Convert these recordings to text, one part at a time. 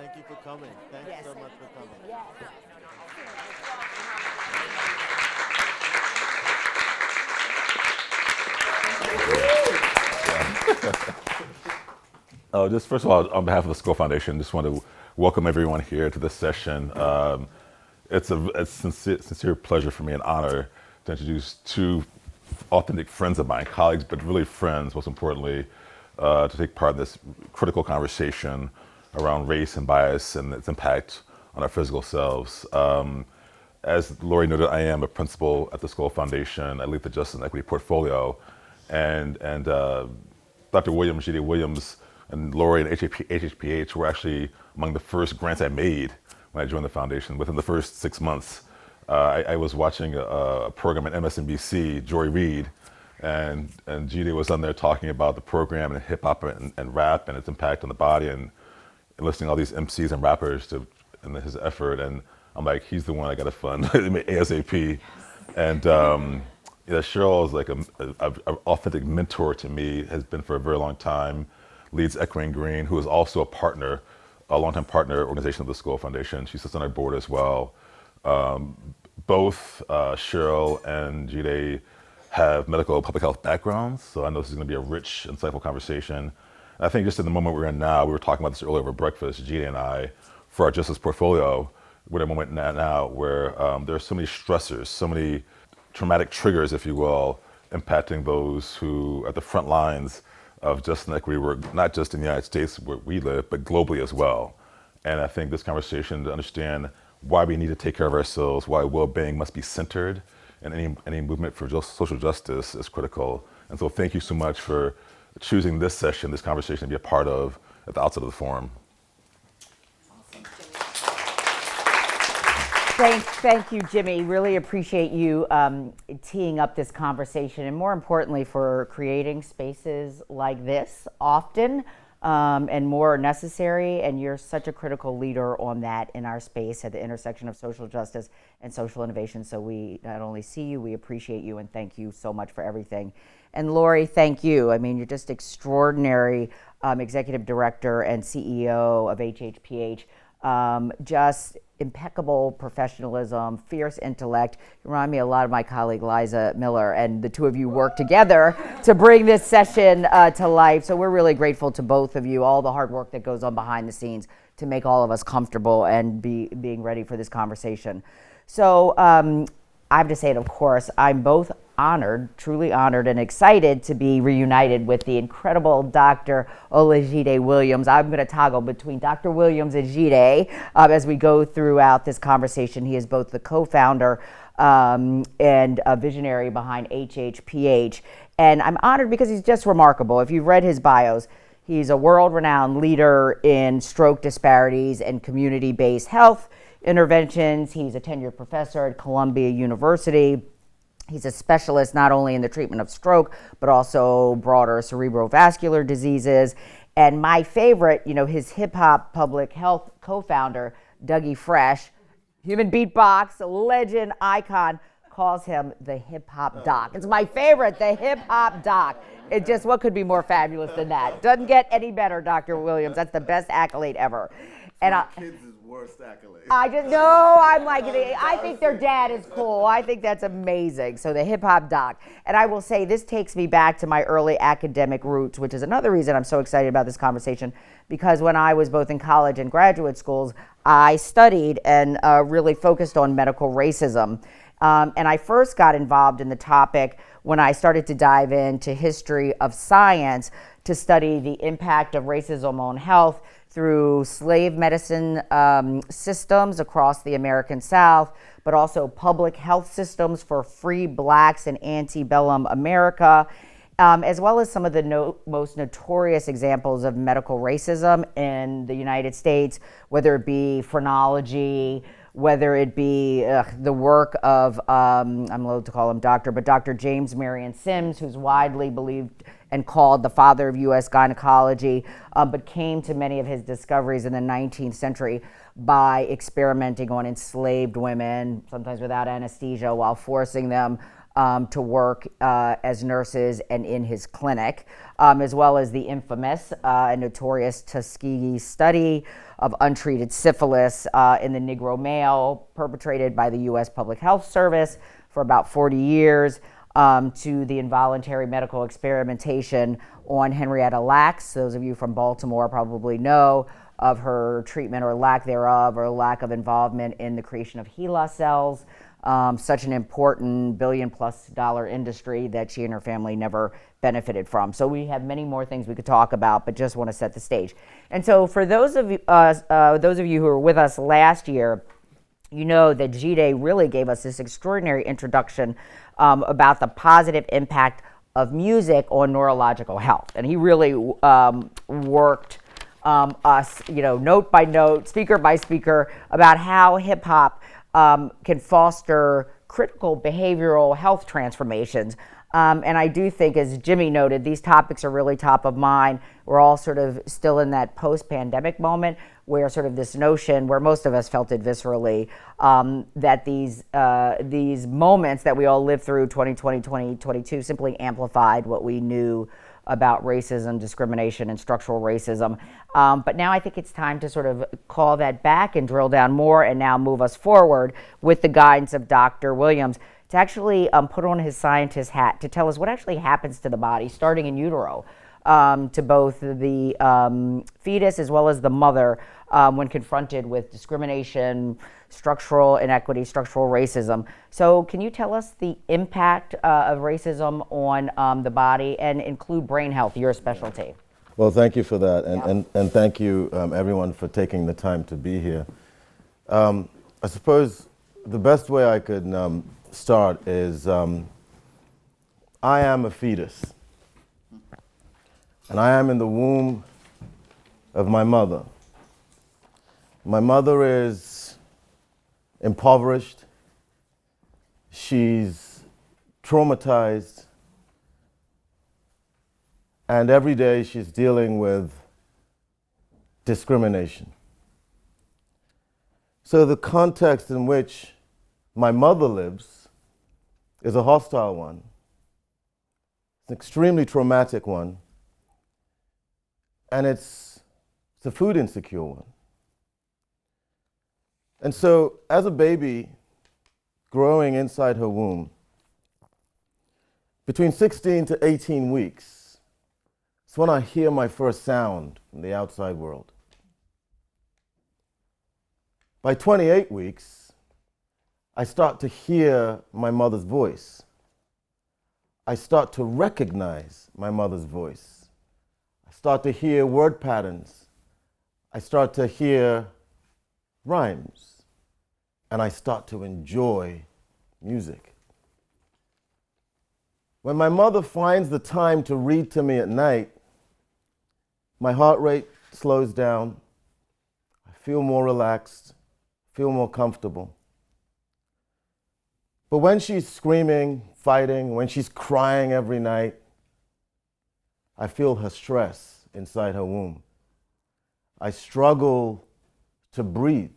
Thank you for coming. Thanks Yes. so much for coming. Yes. Just first of all, on behalf of the Skoll Foundation, just want to welcome everyone here to this session. It's a sincere pleasure for me, an honor to introduce two authentic friends of mine, colleagues, but really friends, most importantly, to take part in this critical conversation around race and bias and its impact on our physical selves. As Lori noted, I am a principal at the Skoll Foundation. I lead the Justice and Equity portfolio, and Dr. Williams, Olajide Williams, and Lori and HHPH were actually among the first grants I made when I joined the foundation. Within the first 6 months, I was watching a program at MSNBC, Joy Reid, and Jide was on there talking about the program and hip hop and rap and its impact on the body and enlisting all these MCs and rappers in his effort. And I'm like, he's the one I got to fund ASAP. And Cheryl is like an authentic mentor to me, has been for a very long time, leads Echoing Green, who is also a longtime partner organization of the Skoll Foundation. She sits on our board as well. Both Cheryl and Jide have medical public health backgrounds, so I know this is going to be a rich, insightful conversation. And I think just in the moment we're in now, we were talking about this earlier over breakfast, Jide and I, for our justice portfolio, we're in a moment now where there are so many stressors, so many traumatic triggers, if you will, impacting those who are at the front lines of justice and equity work, not just in the United States where we live, but globally as well. And I think this conversation to understand why we need to take care of ourselves, why well-being must be centered, and any movement for social justice is critical. And so thank you so much for choosing this session, this conversation to be a part of at the outset of the forum. Thank you, Jimmy. Really appreciate you teeing up this conversation, and more importantly, for creating spaces like this often and more necessary. And you're such a critical leader on that in our space at the intersection of social justice and social innovation. So we not only see you, we appreciate you, and thank you so much for everything. And Lori, thank you. I mean, you're just extraordinary executive director and CEO of HHPH. Just impeccable professionalism, fierce intellect. You remind me a lot of my colleague Liza Miller, and the two of you work together to bring this session to life. So we're really grateful to both of you, all the hard work that goes on behind the scenes to make all of us comfortable and being ready for this conversation. So I have to say it, of course, I'm both honored, truly honored and excited to be reunited with the incredible Dr. Olajide Williams. I'm going to toggle between Dr. Williams and Jide as we go throughout this conversation. He is both the co-founder and a visionary behind HHPH. And I'm honored because he's just remarkable. If you've read his bios, he's a world-renowned leader in stroke disparities and community-based health interventions. He's a tenured professor at Columbia University. He's a specialist not only in the treatment of stroke, but also broader cerebrovascular diseases. And my favorite, his hip hop public health co-founder, Dougie Fresh, human beatbox, legend, icon, calls him the hip hop doc. It's my favorite, the hip hop doc. It just, what could be more fabulous than that? Doesn't get any better, Dr. Williams. That's the best accolade ever. And Kids' worst accolade. I think their dad is cool. I think that's amazing. So the hip hop doc. And I will say this takes me back to my early academic roots, which is another reason I'm so excited about this conversation, because when I was both in college and graduate schools, I studied and really focused on medical racism. And I first got involved in the topic when I started to dive into history of science to study the impact of racism on health through slave medicine systems across the American South, but also public health systems for free blacks in antebellum America, as well as some of the most notorious examples of medical racism in the United States, whether it be phrenology, whether it be the work of, I'm loath to call him doctor, but Dr. James Marion Sims, who's widely believed and called the father of U.S. gynecology, but came to many of his discoveries in the 19th century by experimenting on enslaved women, sometimes without anesthesia, while forcing them to work as nurses and in his clinic, as well as the infamous and notorious Tuskegee study of untreated syphilis in the Negro male perpetrated by the U.S. Public Health Service for about 40 years, to the involuntary medical experimentation on Henrietta Lacks. Those of you from Baltimore probably know of her treatment or lack thereof, or lack of involvement in the creation of HeLa cells, such an important billion-plus-dollar industry that she and her family never benefited from. So we have many more things we could talk about, but just want to set the stage. And so for those of you who were with us last year, you know that Jide really gave us this extraordinary introduction about the positive impact of music on neurological health. And he really worked us, note by note, speaker by speaker, about how hip hop can foster critical behavioral health transformations. And I do think, as Jimmy noted, these topics are really top of mind. We're all sort of still in that post-pandemic moment where sort of this notion, where most of us felt it viscerally, that these moments that we all lived through, 2020, 2022, simply amplified what we knew about racism, discrimination, and structural racism. But now I think it's time to sort of call that back and drill down more, and now move us forward with the guidance of Dr. Williams to actually put on his scientist hat to tell us what actually happens to the body, starting in utero, to both the fetus as well as the mother when confronted with discrimination, structural inequity, structural racism. So can you tell us the impact of racism on the body, and include brain health, your specialty? Well, thank you for that, and thank you everyone for taking the time to be here. I suppose the best way I could start is I am a fetus, and I am in the womb of my mother. My mother is impoverished, she's traumatized, and every day she's dealing with discrimination. So the context in which my mother lives is a hostile one. It's an extremely traumatic one, and it's a food insecure one. And so, as a baby growing inside her womb, between 16 to 18 weeks, it's when I hear my first sound from the outside world. By 28 weeks, I start to hear my mother's voice. I start to recognize my mother's voice. I start to hear word patterns. I start to hear rhymes. And I start to enjoy music. When my mother finds the time to read to me at night, my heart rate slows down. I feel more relaxed, feel more comfortable. But when she's screaming, fighting, when she's crying every night, I feel her stress inside her womb. I struggle to breathe.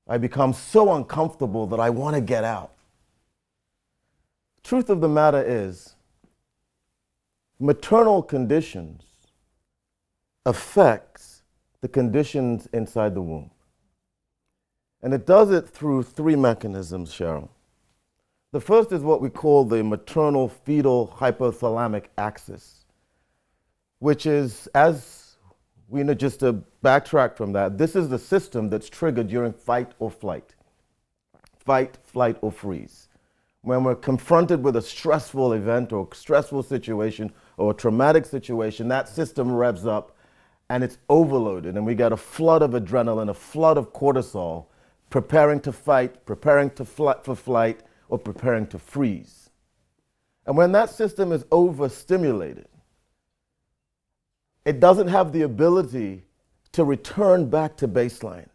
I become so uncomfortable that I want to get out. Truth of the matter is, maternal conditions affects the conditions inside the womb. And it does it through three mechanisms, Cheryl. The first is what we call the maternal fetal hypothalamic axis, which is, as we know, just to backtrack from that, this is the system that's triggered during fight or flight, flight, or freeze. When we're confronted with a stressful event or stressful situation or a traumatic situation, that system revs up and it's overloaded, and we get a flood of adrenaline, a flood of cortisol, preparing to fight, preparing to for flight, or preparing to freeze. And when that system is overstimulated, it doesn't have the ability to return back to baseline.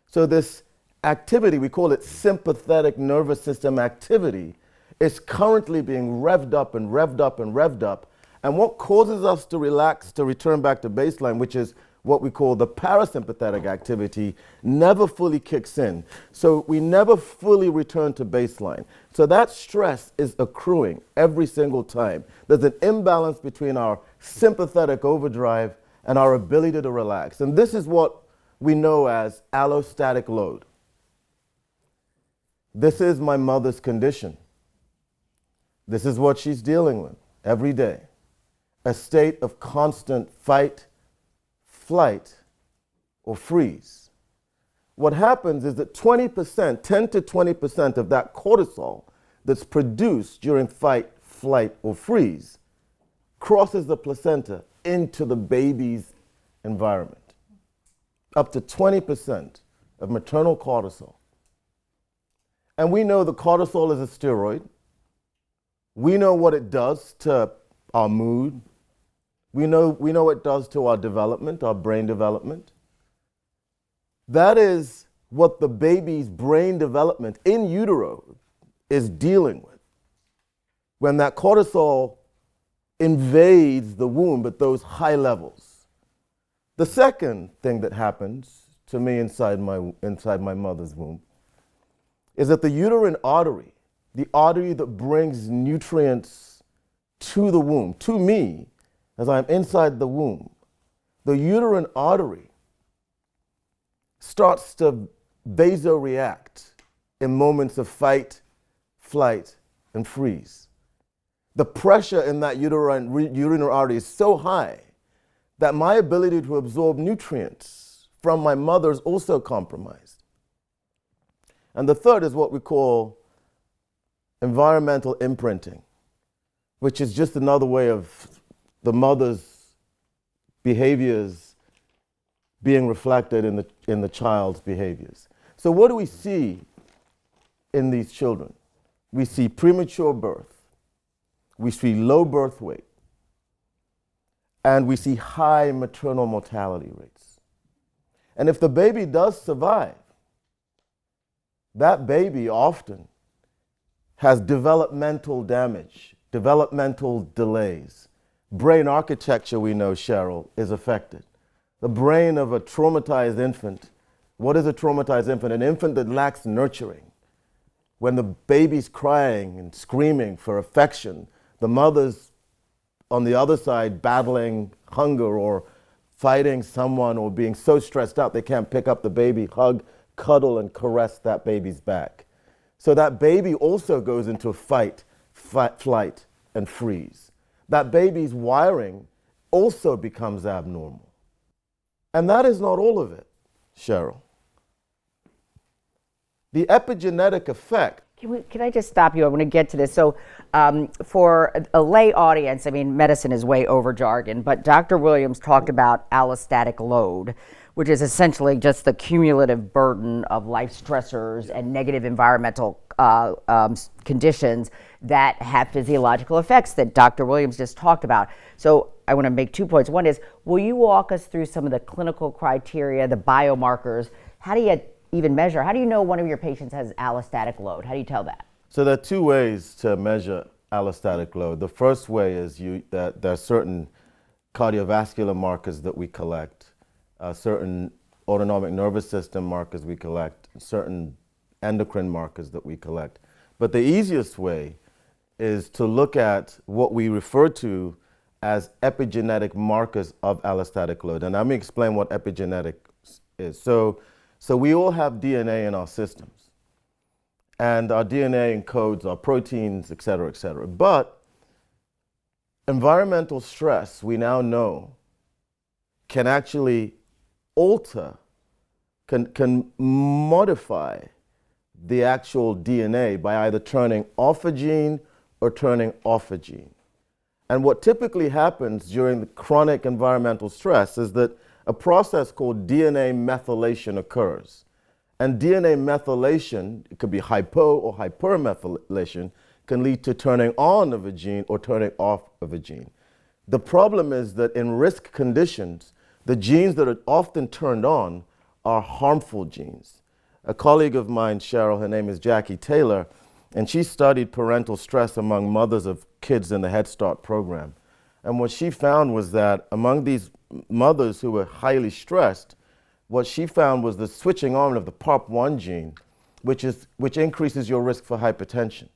So this activity, we call it sympathetic nervous system activity, is currently being revved up and revved up and revved up. And what causes us to relax, to return back to baseline, which is what we call the parasympathetic activity never fully kicks in. So we never fully return to baseline. So that stress is accruing every single time. There's an imbalance between our sympathetic overdrive and our ability to relax. And this is what we know as allostatic load. This is my mother's condition. This is what she's dealing with every day. A state of constant fight, flight, or freeze. What happens is that 20%, 10 to 20% of that cortisol that's produced during fight, flight, or freeze crosses the placenta into the baby's environment. Up to 20% of maternal cortisol. And we know the cortisol is a steroid. We know what it does to our mood. We know what it does to our development, our brain development. That is what the baby's brain development in utero is dealing with. When that cortisol invades the womb at those high levels. The second thing that happens to me inside my mother's womb is that the uterine artery, the artery that brings nutrients to the womb, to me, as I'm inside the womb, the uterine artery starts to vasoreact in moments of fight, flight, and freeze. The pressure in that uterine artery is so high that my ability to absorb nutrients from my mother is also compromised. And the third is what we call environmental imprinting, which is just another way of the mother's behaviors being reflected in the child's behaviors. So what do we see in these children? We see premature birth. We see low birth weight. And we see high maternal mortality rates. And if the baby does survive, that baby often has developmental damage, developmental delays. Brain architecture, we know, Cheryl, is affected. The brain of a traumatized infant. What is a traumatized infant? An infant that lacks nurturing. When the baby's crying and screaming for affection, the mother's on the other side battling hunger or fighting someone or being so stressed out they can't pick up the baby, hug, cuddle, and caress that baby's back. So that baby also goes into fight, flight, and freeze. That baby's wiring also becomes abnormal. And that is not all of it, Cheryl. The epigenetic effect. Can I just stop you? I want to get to this. So for a lay audience, I mean, medicine is way over jargon, but Dr. Williams talked about allostatic load, which is essentially just the cumulative burden of life stressors and negative environmental conditions that have physiological effects that Dr. Williams just talked about. So I want to make 2 points. One is, will you walk us through some of the clinical criteria, the biomarkers? How do you even measure? How do you know one of your patients has allostatic load? How do you tell that? So there are two ways to measure allostatic load. The first way is that there are certain cardiovascular markers that we collect, certain autonomic nervous system markers we collect, certain endocrine markers that we collect. But the easiest way is to look at what we refer to as epigenetic markers of allostatic load. And let me explain what epigenetic is. So we all have DNA in our systems. And our DNA encodes our proteins, et cetera, et cetera. But environmental stress, we now know, can actually alter, can modify the actual DNA by either turning off a gene or turning off a gene. And what typically happens during the chronic environmental stress is that a process called DNA methylation occurs. And DNA methylation, it could be hypo or hypermethylation, can lead to turning on of a gene or turning off of a gene. The problem is that in risk conditions, the genes that are often turned on are harmful genes. A colleague of mine, Cheryl, her name is Jackie Taylor, and she studied parental stress among mothers of kids in the Head Start program. And what she found was that among these mothers who were highly stressed, what she found was the switching on of the PARP1 gene, which increases your risk for hypertension.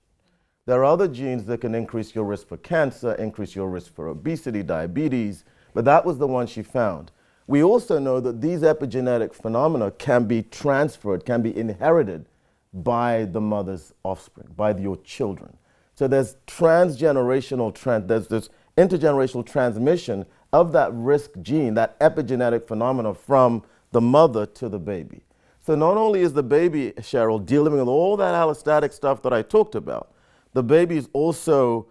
There are other genes that can increase your risk for cancer, increase your risk for obesity, diabetes, but that was the one she found. We also know that these epigenetic phenomena can be transferred, can be inherited by the mother's offspring, by your children. So there's there's this intergenerational transmission of that risk gene, that epigenetic phenomena from the mother to the baby. So not only is the baby, Cheryl, dealing with all that allostatic stuff that I talked about, the baby is also,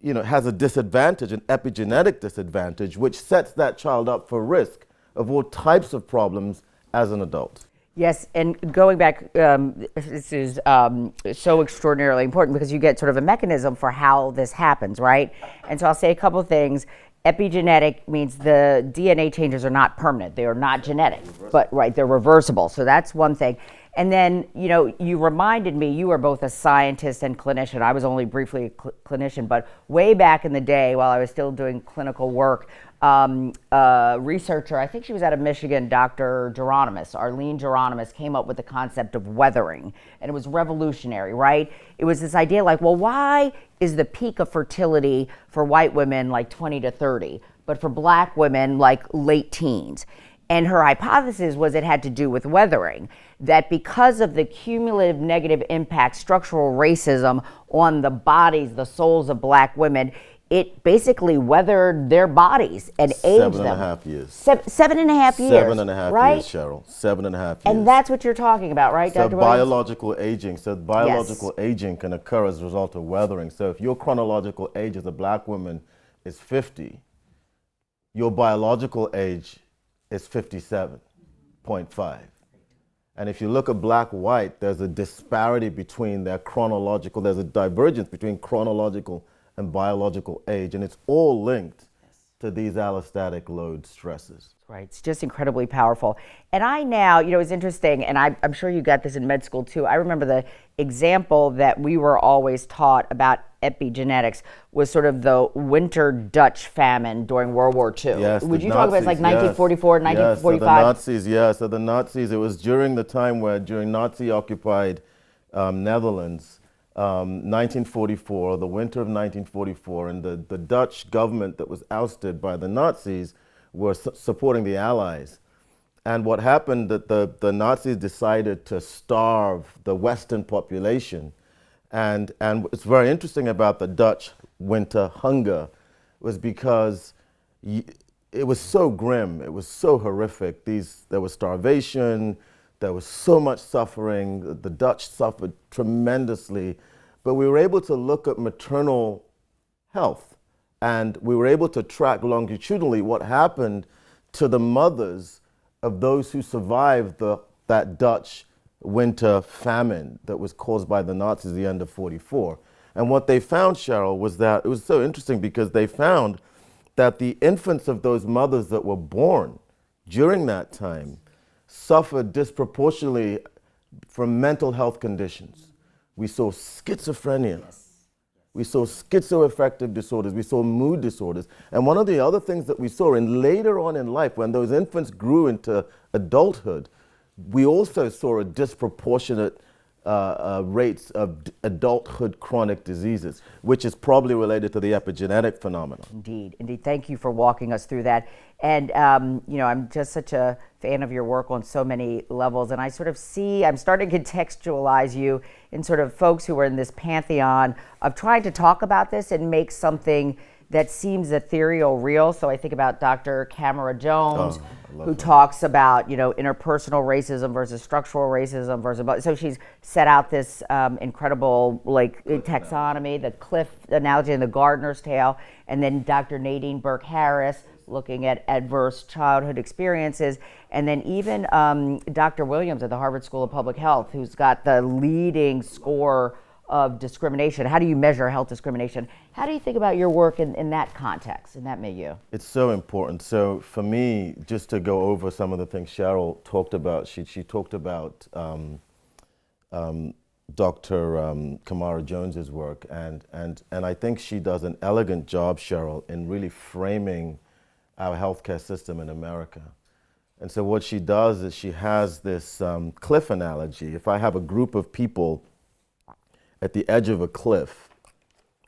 has a disadvantage, an epigenetic disadvantage, which sets that child up for risk of all types of problems as an adult. Yes, and going back, this is so extraordinarily important because you get sort of a mechanism for how this happens, right? And so I'll say a couple of things. Epigenetic means the DNA changes are not permanent. They are not genetic, but right, they're reversible. So that's one thing. And then, you reminded me, you are both a scientist and clinician. I was only briefly a clinician, but way back in the day while I was still doing clinical work, a researcher, I think she was out of Michigan, Dr. Arlene Geronimus, came up with the concept of weathering. And it was revolutionary, right? It was this idea like, well, why is the peak of fertility for white women like 20 to 30, but for black women like late teens? And her hypothesis was it had to do with weathering, that because of the cumulative negative impact, structural racism on the bodies, the souls of black women, it basically weathered their bodies and aged them. 7.5 years. 7.5 years. 7.5 right? years, Cheryl. 7.5 years. And that's what you're talking about, right, So Dr. Williams? biological aging. So biological aging can occur as a result of weathering. So if your chronological age as a black woman is 50, your biological age is 57.5. And if you look at black-white, there's a disparity between their chronological, there's a divergence between chronological and biological age, and it's all linked to these allostatic load stresses. Right, it's just incredibly powerful. And I now, it's interesting, and I'm sure you got this in med school too. I remember the example that we were always taught about epigenetics was sort of the winter Dutch famine during World War II. Yes, Would you talk about it like 1944, 1945? So the Nazis, it was during the time during Nazi-occupied Netherlands, 1944, the winter of 1944, and the Dutch government that was ousted by the Nazis were supporting the Allies. And what happened that the Nazis decided to starve the Western population. And what's very interesting about the Dutch winter hunger was because it was so grim, it was so horrific. There was starvation, there was so much suffering. The Dutch suffered tremendously, but we were able to look at maternal health, and we were able to track longitudinally what happened to the mothers of those who survived that Dutch winter famine that was caused by the Nazis at the end of 44. And what they found, Cheryl, was that it was so interesting because they found that the infants of those mothers that were born during that time suffered disproportionately from mental health conditions. We saw schizophrenia. Yes. We saw schizoaffective disorders. We saw mood disorders. And one of the other things that we saw later on in life, when those infants grew into adulthood, we also saw a disproportionate rates of adulthood chronic diseases, which is probably related to the epigenetic phenomenon. Indeed. Thank you for walking us through that. And, I'm just such a fan of your work on so many levels. And I sort of I'm starting to contextualize you in sort of folks who are in this pantheon of trying to talk about this and make something that seems ethereal real. So I think about Dr. Camara Jones, who talks about, interpersonal racism versus structural racism versus, so she's set out this incredible taxonomy, the cliff analogy and the gardener's tale. And then Dr. Nadine Burke-Harris looking at adverse childhood experiences. And then even Dr. Williams at the Harvard School of Public Health, who's got the leading score of discrimination. How do you measure health discrimination? How do you think about your work in that context, in that milieu? It's so important. So for me, just to go over some of the things Cheryl talked about, she talked about Dr. Camara Jones's work, and I think she does an elegant job, Cheryl, in really framing our healthcare system in America. And so what she does is she has this cliff analogy. If I have a group of people at the edge of a cliff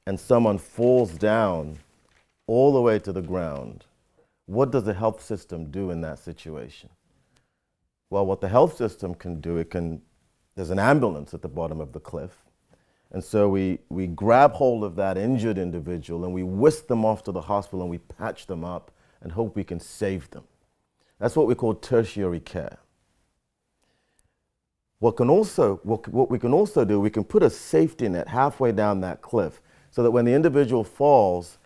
and someone falls down all the way to the ground, what does the health system do in that situation? Well, what the health system can do, there's an ambulance at the bottom of the cliff. And so we grab hold of that injured individual and we whisk them off to the hospital and we patch them up and hope we can save them. That's what we call tertiary care. What we can also do, we can put a safety net halfway down that cliff so that when the individual falls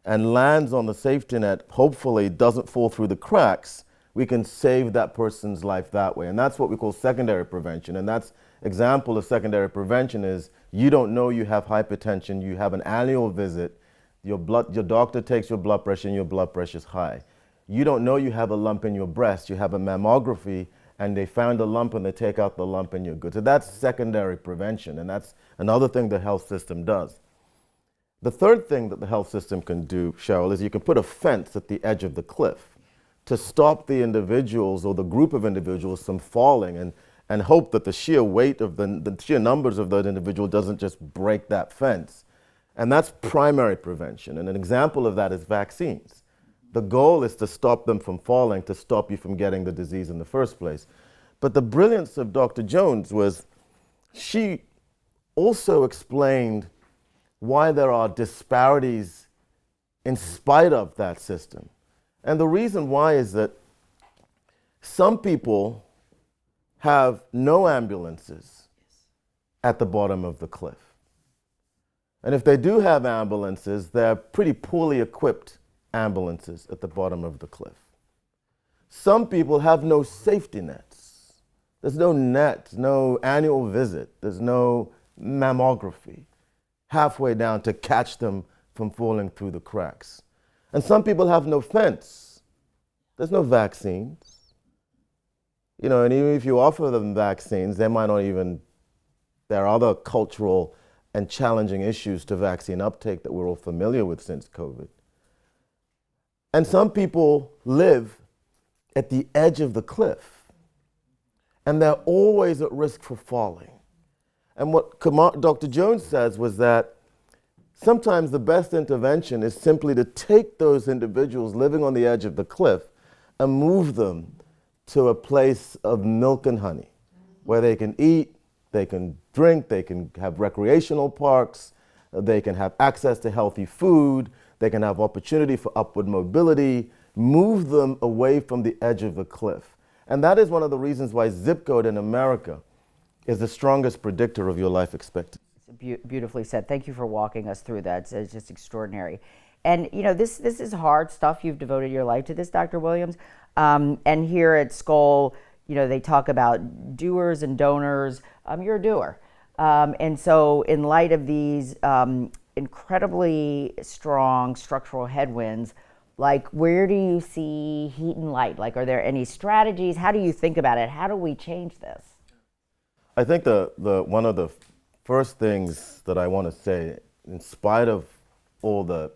and lands on the safety net, hopefully doesn't fall through the cracks, we can save that person's life that way. And that's what we call secondary prevention. And that's example of secondary prevention is you don't know you have hypertension, you have an annual visit, your doctor takes your blood pressure and your blood pressure is high. You don't know you have a lump in your breast, you have a mammography and they found a lump and they take out the lump and you're good. So that's secondary prevention, and that's another thing the health system does. The third thing that the health system can do, Cheryl, is you can put a fence at the edge of the cliff to stop the individuals or the group of individuals from falling and hope that the sheer weight of the sheer numbers of that individual doesn't just break that fence. And that's primary prevention. And an example of that is vaccines. The goal is to stop them from falling, to stop you from getting the disease in the first place. But the brilliance of Dr. Jones was she also explained why there are disparities in spite of that system. And the reason why is that some people have no ambulances at the bottom of the cliff. And if they do have ambulances, they're pretty poorly equipped ambulances at the bottom of the cliff. Some people have no safety nets. There's no net, no annual visit, there's no mammography halfway down to catch them from falling through the cracks. And some people have no fence. There's no vaccines. You know, and even if you offer them vaccines, they might not even, there are other cultural and challenging issues to vaccine uptake that we're all familiar with since COVID. And some people live at the edge of the cliff, and they're always at risk for falling. And what Dr. Jones says was that sometimes the best intervention is simply to take those individuals living on the edge of the cliff and move them to a place of milk and honey, where they can eat, they can drink, they can have recreational parks, they can have access to healthy food, they can have opportunity for upward mobility, move them away from the edge of the cliff. And that is one of the reasons why zip code in America is the strongest predictor of your life expectancy. Beautifully said. Thank you for walking us through that. It's just extraordinary. And you know, this is hard stuff. You've devoted your life to this, Dr. Williams. And here at Skoll, you know, they talk about doers and donors. You're a doer. And so in light of these incredibly strong structural headwinds, like where do you see heat and light? Like, are there any strategies? How do you think about it? How do we change this? I think the one of the first things that I want to say, in spite of all the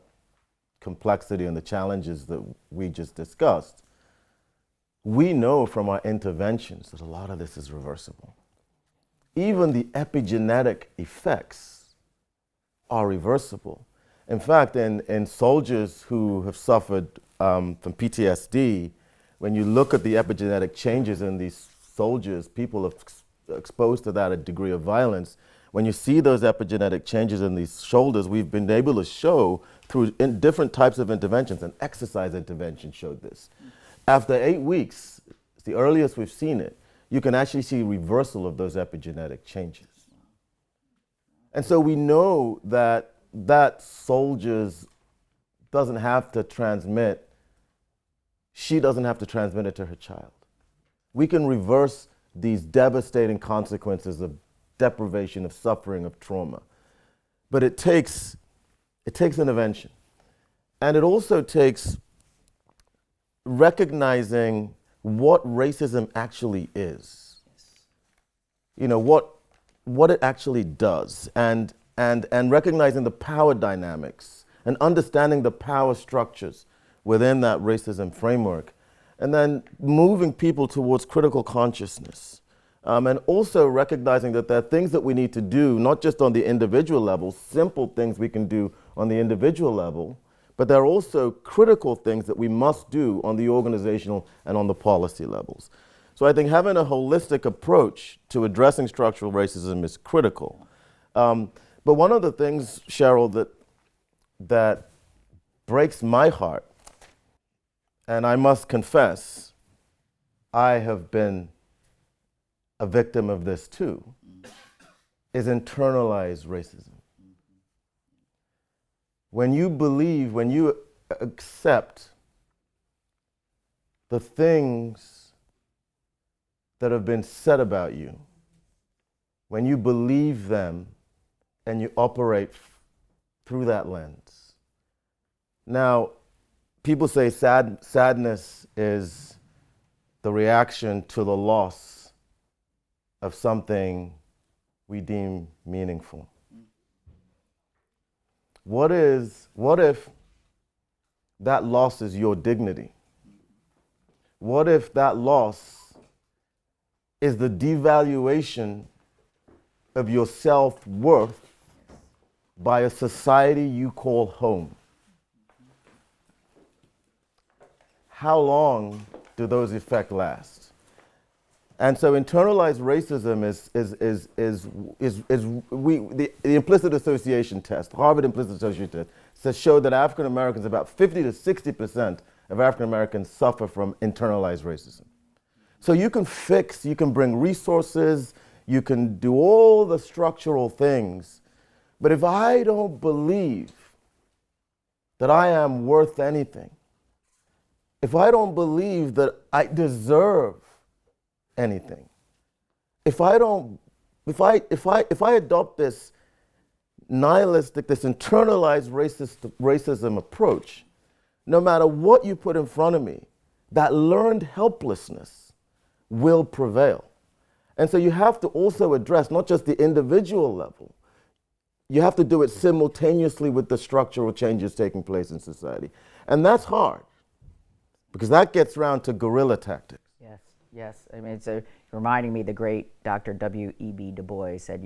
complexity and the challenges that we just discussed, we know from our interventions that a lot of this is reversible. Even the epigenetic effects are reversible. In fact, in soldiers who have suffered from PTSD, when you look at the epigenetic changes in these soldiers, people exposed to that a degree of violence, when you see those epigenetic changes in these shoulders, we've been able to show through different types of interventions, and exercise intervention showed this. After 8 weeks, it's the earliest we've seen it, you can actually see reversal of those epigenetic changes. And so we know that that soldier doesn't have to transmit, she doesn't have to transmit it to her child. We can reverse these devastating consequences of deprivation, of suffering, of trauma. But it takes intervention. And it also takes recognizing what racism actually is. You know, what it actually does, and recognizing the power dynamics and understanding the power structures within that racism framework, and then moving people towards critical consciousness. And also recognizing that there are things that we need to do, not just on the individual level, simple things we can do on the individual level, but there are also critical things that we must do on the organizational and on the policy levels. So I think having a holistic approach to addressing structural racism is critical. But one of the things, Cheryl, that breaks my heart, and I must confess, I have been a victim of this too, is internalized racism. When you believe, when you accept the things that have been said about you, when you believe them and you operate through that lens. Now, people say sadness is the reaction to the loss of something we deem meaningful. What if that loss is your dignity? What if that loss is the devaluation of your self-worth by a society you call home? How long do those effects last? And so internalized racism the implicit association test, Harvard implicit association test, showed that African Americans, about 50 to 60% of African Americans suffer from internalized racism. So you can bring resources, you can do all the structural things, but if I don't believe that I am worth anything, if I don't believe that I deserve anything, if I adopt this nihilistic, this internalized racism approach, no matter what you put in front of me, that learned helplessness will prevail. And so you have to also address not just the individual level, you have to do it simultaneously with the structural changes taking place in society. And that's hard, because that gets around to guerrilla tactics. Yes. I mean, it's reminding me the great Dr. W.E.B. Du Bois said,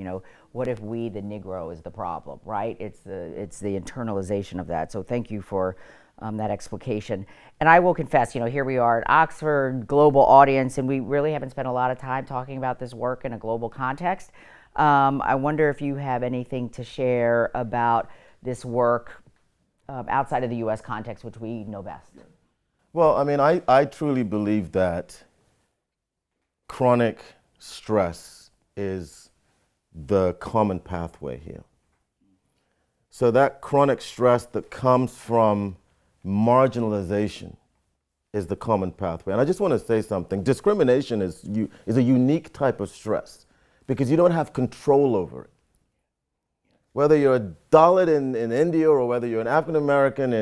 what if we, the Negro, is the problem, right? It's the internalization of that. So thank you for that explication. And I will confess, here we are at Oxford, global audience, and we really haven't spent a lot of time talking about this work in a global context. I wonder if you have anything to share about this work outside of the U.S. context, which we know best. Well, I mean, I truly believe that chronic stress is the common pathway here. So that chronic stress that comes from marginalization is the common pathway. And I just want to say something. Discrimination is a unique type of stress because you don't have control over it. Whether you're a Dalit in India or whether you're an African American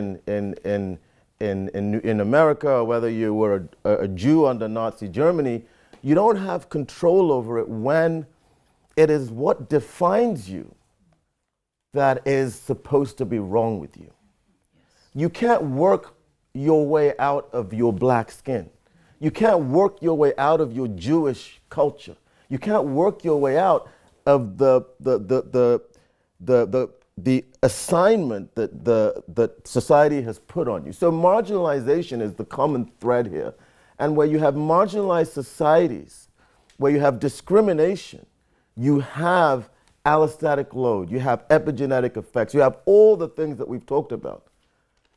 in America or whether you were a Jew under Nazi Germany, you don't have control over it when it is what defines you that is supposed to be wrong with you. You can't work your way out of your black skin. You can't work your way out of your Jewish culture. You can't work your way out of the assignment that society has put on you. So marginalization is the common thread here. And where you have marginalized societies, where you have discrimination, you have allostatic load, you have epigenetic effects, you have all the things that we've talked about.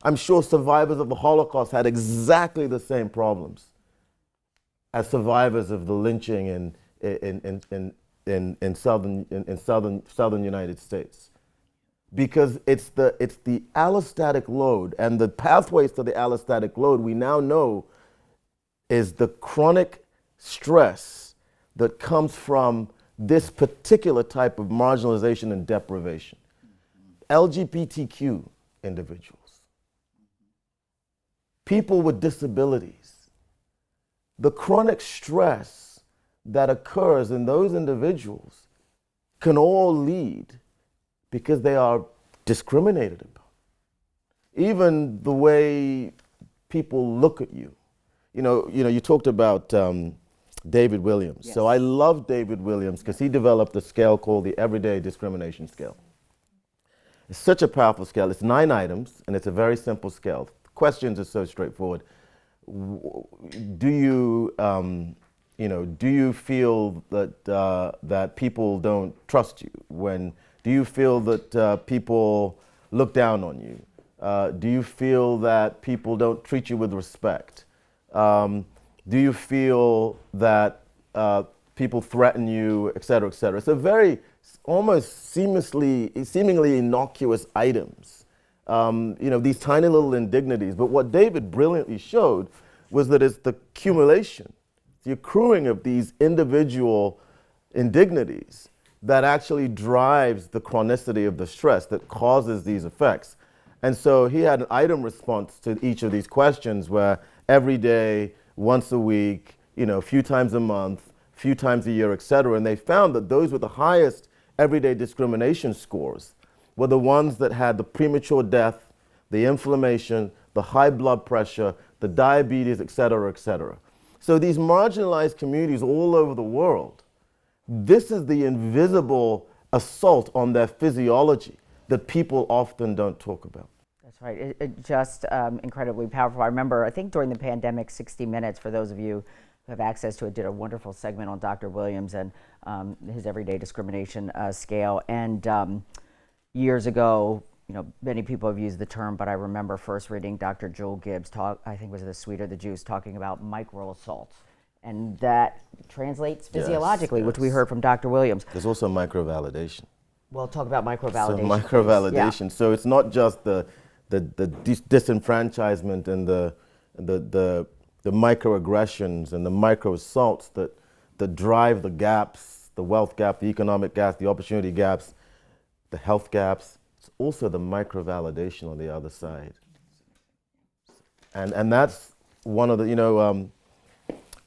I'm sure survivors of the Holocaust had exactly the same problems as survivors of the lynching in southern United States. Because it's the allostatic load, and the pathways to the allostatic load we now know is the chronic stress that comes from this particular type of marginalization and deprivation. LGBTQ individuals, people with disabilities, the chronic stress that occurs in those individuals can all lead because they are discriminated about. Even the way people look at you. You talked about David Williams. Yes. So I love David Williams because he developed a scale called the Everyday Discrimination Scale. It's such a powerful scale. It's 9 items, and it's a very simple scale. Questions are so straightforward. Do you feel that people don't trust you? Do you feel that people look down on you? Do you feel that people don't treat you with respect? Do you feel that people threaten you, et cetera, et cetera? It's a very almost seemingly innocuous items. These tiny little indignities. But what David brilliantly showed was that it's the accumulation, the accruing of these individual indignities that actually drives the chronicity of the stress that causes these effects. And so he had an item response to each of these questions where every day, once a week, a few times a month, a few times a year, et cetera. And they found that those with the highest everyday discrimination scores were the ones that had the premature death, the inflammation, the high blood pressure, the diabetes, et cetera, et cetera. So these marginalized communities all over the world, this is the invisible assault on their physiology that people often don't talk about. That's right. It just incredibly powerful. I remember, I think during the pandemic, 60 Minutes, for those of you who have access to it, did a wonderful segment on Dr. Williams and his everyday discrimination scale. And years ago, many people have used the term, but I remember first reading Dr. Joel Gibbs talk, I think it was The Sweet or the Juice, talking about micro assaults. And that translates physiologically, which we heard from Dr. Williams. There's also microvalidation. We'll talk about microvalidation. So microvalidation. Yeah. So it's not just the disenfranchisement and the microaggressions and the micro assaults that drive the gaps, the wealth gap, the economic gaps, the opportunity gaps, the health gaps. It's also the microvalidation on the other side. And that's one of the,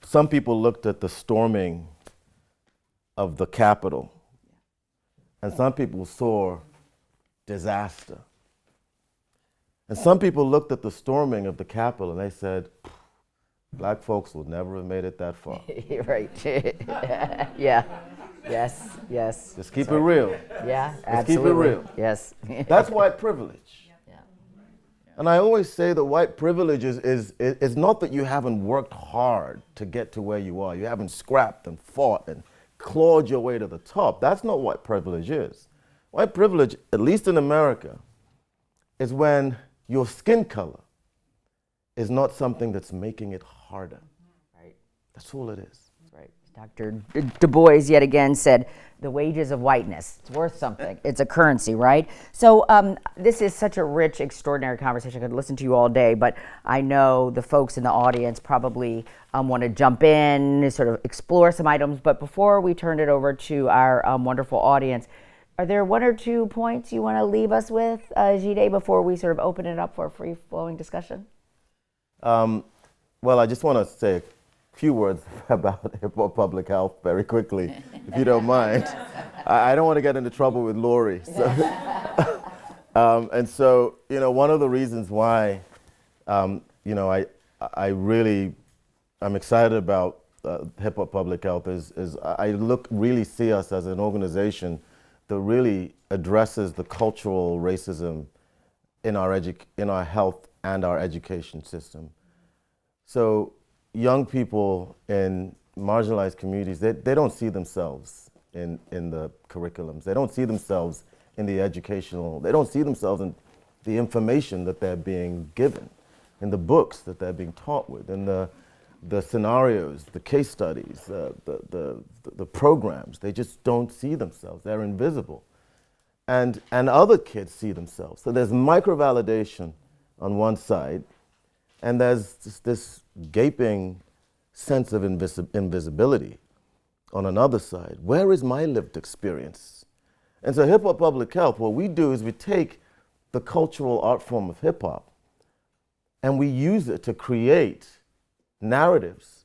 some people looked at the storming of the Capitol, and some people saw disaster. And some people looked at the storming of the Capitol and they said, black folks will never have made it that far. Right. Yeah. Yes. Just keep it real. Yeah, Just absolutely. keep it real. Yes. That's white privilege. Yeah. And I always say that white privilege is not that you haven't worked hard to get to where you are. You haven't scrapped and fought and clawed your way to the top. That's not what privilege is. White privilege, at least in America, is when your skin color is not something that's making it harder. Right. That's all it is. Right. Dr. Du Bois yet again said, the wages of whiteness, it's worth something. It's a currency, right? So this is such a rich, extraordinary conversation. I could listen to you all day, but I know the folks in the audience probably want to jump in, sort of explore some items. But before we turn it over to our wonderful audience, are there 1 or 2 points you want to leave us with, Jide, before we sort of open it up for a free-flowing discussion? Well, I just want to say a few words about hip-hop public health very quickly, if you don't mind. I don't want to get into trouble with Lori. So and so, one of the reasons why, I'm excited about hip-hop public health is I really see us as an organization that really addresses the cultural racism in our health and our education system. So young people in marginalized communities, they don't see themselves in the curriculums. They don't see themselves in the educational, they don't see themselves in the information that they're being given, in the books that they're being taught with, in the scenarios, the case studies, the programs. They just don't see themselves. They're invisible. And other kids see themselves. So there's microvalidation on one side, and there's this gaping sense of invisibility on another side. Where is my lived experience? And so hip-hop public health, what we do is we take the cultural art form of hip-hop and we use it to create narratives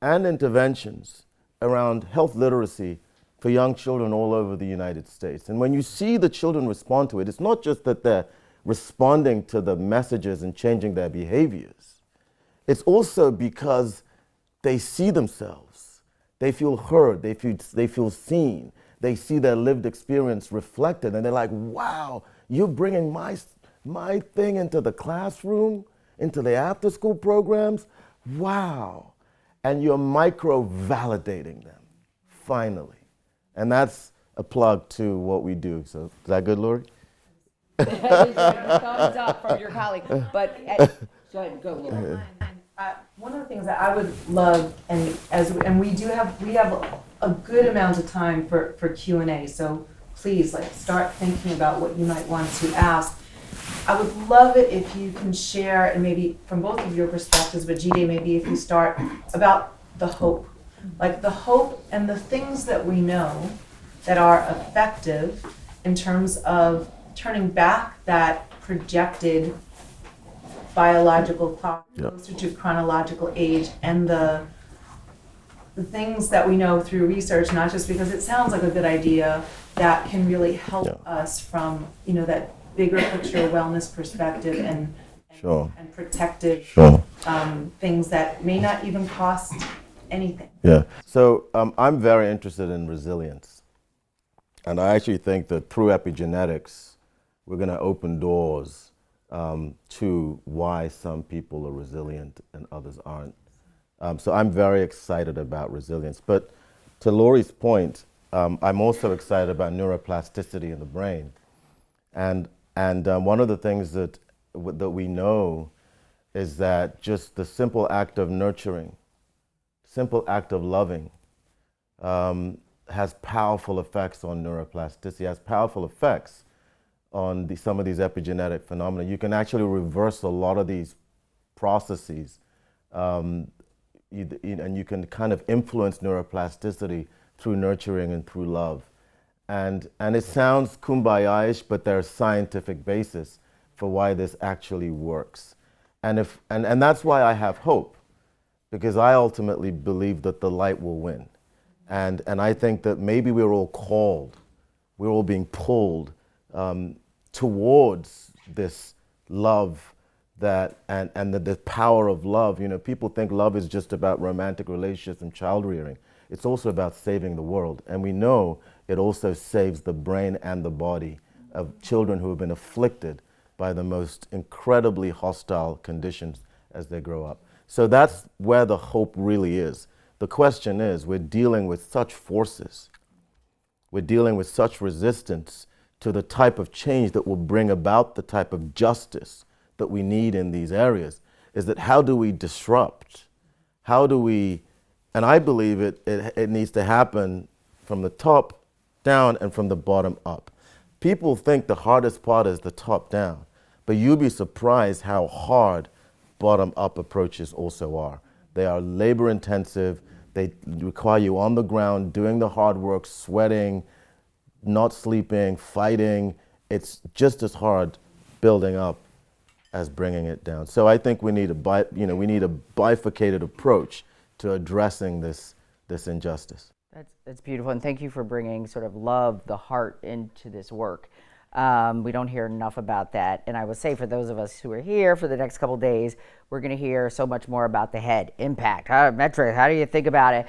and interventions around health literacy for young children all over the United States. And when you see the children respond to it, it's not just that they're responding to the messages and changing their behaviors. it's also because they see themselves. They feel heard, they feel seen. They see their lived experience reflected, and they're like, wow, you're bringing my thing into the classroom, into the after-school programs? Wow. And you're micro-validating them, finally. And that's a plug to what we do. So is that good, Lori? Thumbs up from your colleague. But go ahead, go, Lori. One of the things that I would love, and we have a good amount of time for Q&A, so please start thinking about what you might want to ask. I would love it if you can share, and maybe from both of your perspectives, but Jide, maybe if you start about the hope, the hope and the things that we know that are effective in terms of turning back that projected biological clock closer to chronological age, and the things that we know through research, not just because it sounds like a good idea, that can really help us from that bigger picture wellness perspective and protective things that may not even cost anything. Yeah. So I'm very interested in resilience, and I actually think that through epigenetics, we're going to open doors to why some people are resilient and others aren't. So I'm very excited about resilience. But to Lori's point, I'm also excited about neuroplasticity in the brain. And one of the things that we know is that just the simple act of nurturing, simple act of loving, has powerful effects on neuroplasticity, has powerful effects on some of these epigenetic phenomena. You can actually reverse a lot of these processes, and you can kind of influence neuroplasticity through nurturing and through love. And it sounds kumbaya-ish, but there's scientific basis for why this actually works. And that's why I have hope, because I ultimately believe that the light will win. And I think that maybe we're all called, we're all being pulled towards this love and the power of love. People think love is just about romantic relationships and child rearing. It's also about saving the world. And we know it also saves the brain and the body of children who have been afflicted by the most incredibly hostile conditions as they grow up. So that's where the hope really is. The question is, we're dealing with such forces. We're dealing with such resistance to the type of change that will bring about the type of justice that we need in these areas, is that how do we disrupt? How do we, and I believe it needs to happen from the top down and from the bottom up. People think the hardest part is the top down, but you'll be surprised how hard bottom up approaches also are. They are labor intensive, they require you on the ground, doing the hard work, sweating, not sleeping, fighting. It's just as hard building up as bringing it down. So I think we need a bifurcated approach to addressing this injustice. That's beautiful, and thank you for bringing sort of love, the heart, into this work. We don't hear enough about that, and I would say for those of us who are here for the next couple of days, we're going to hear so much more about the head, impact, metrics, how do you think about it?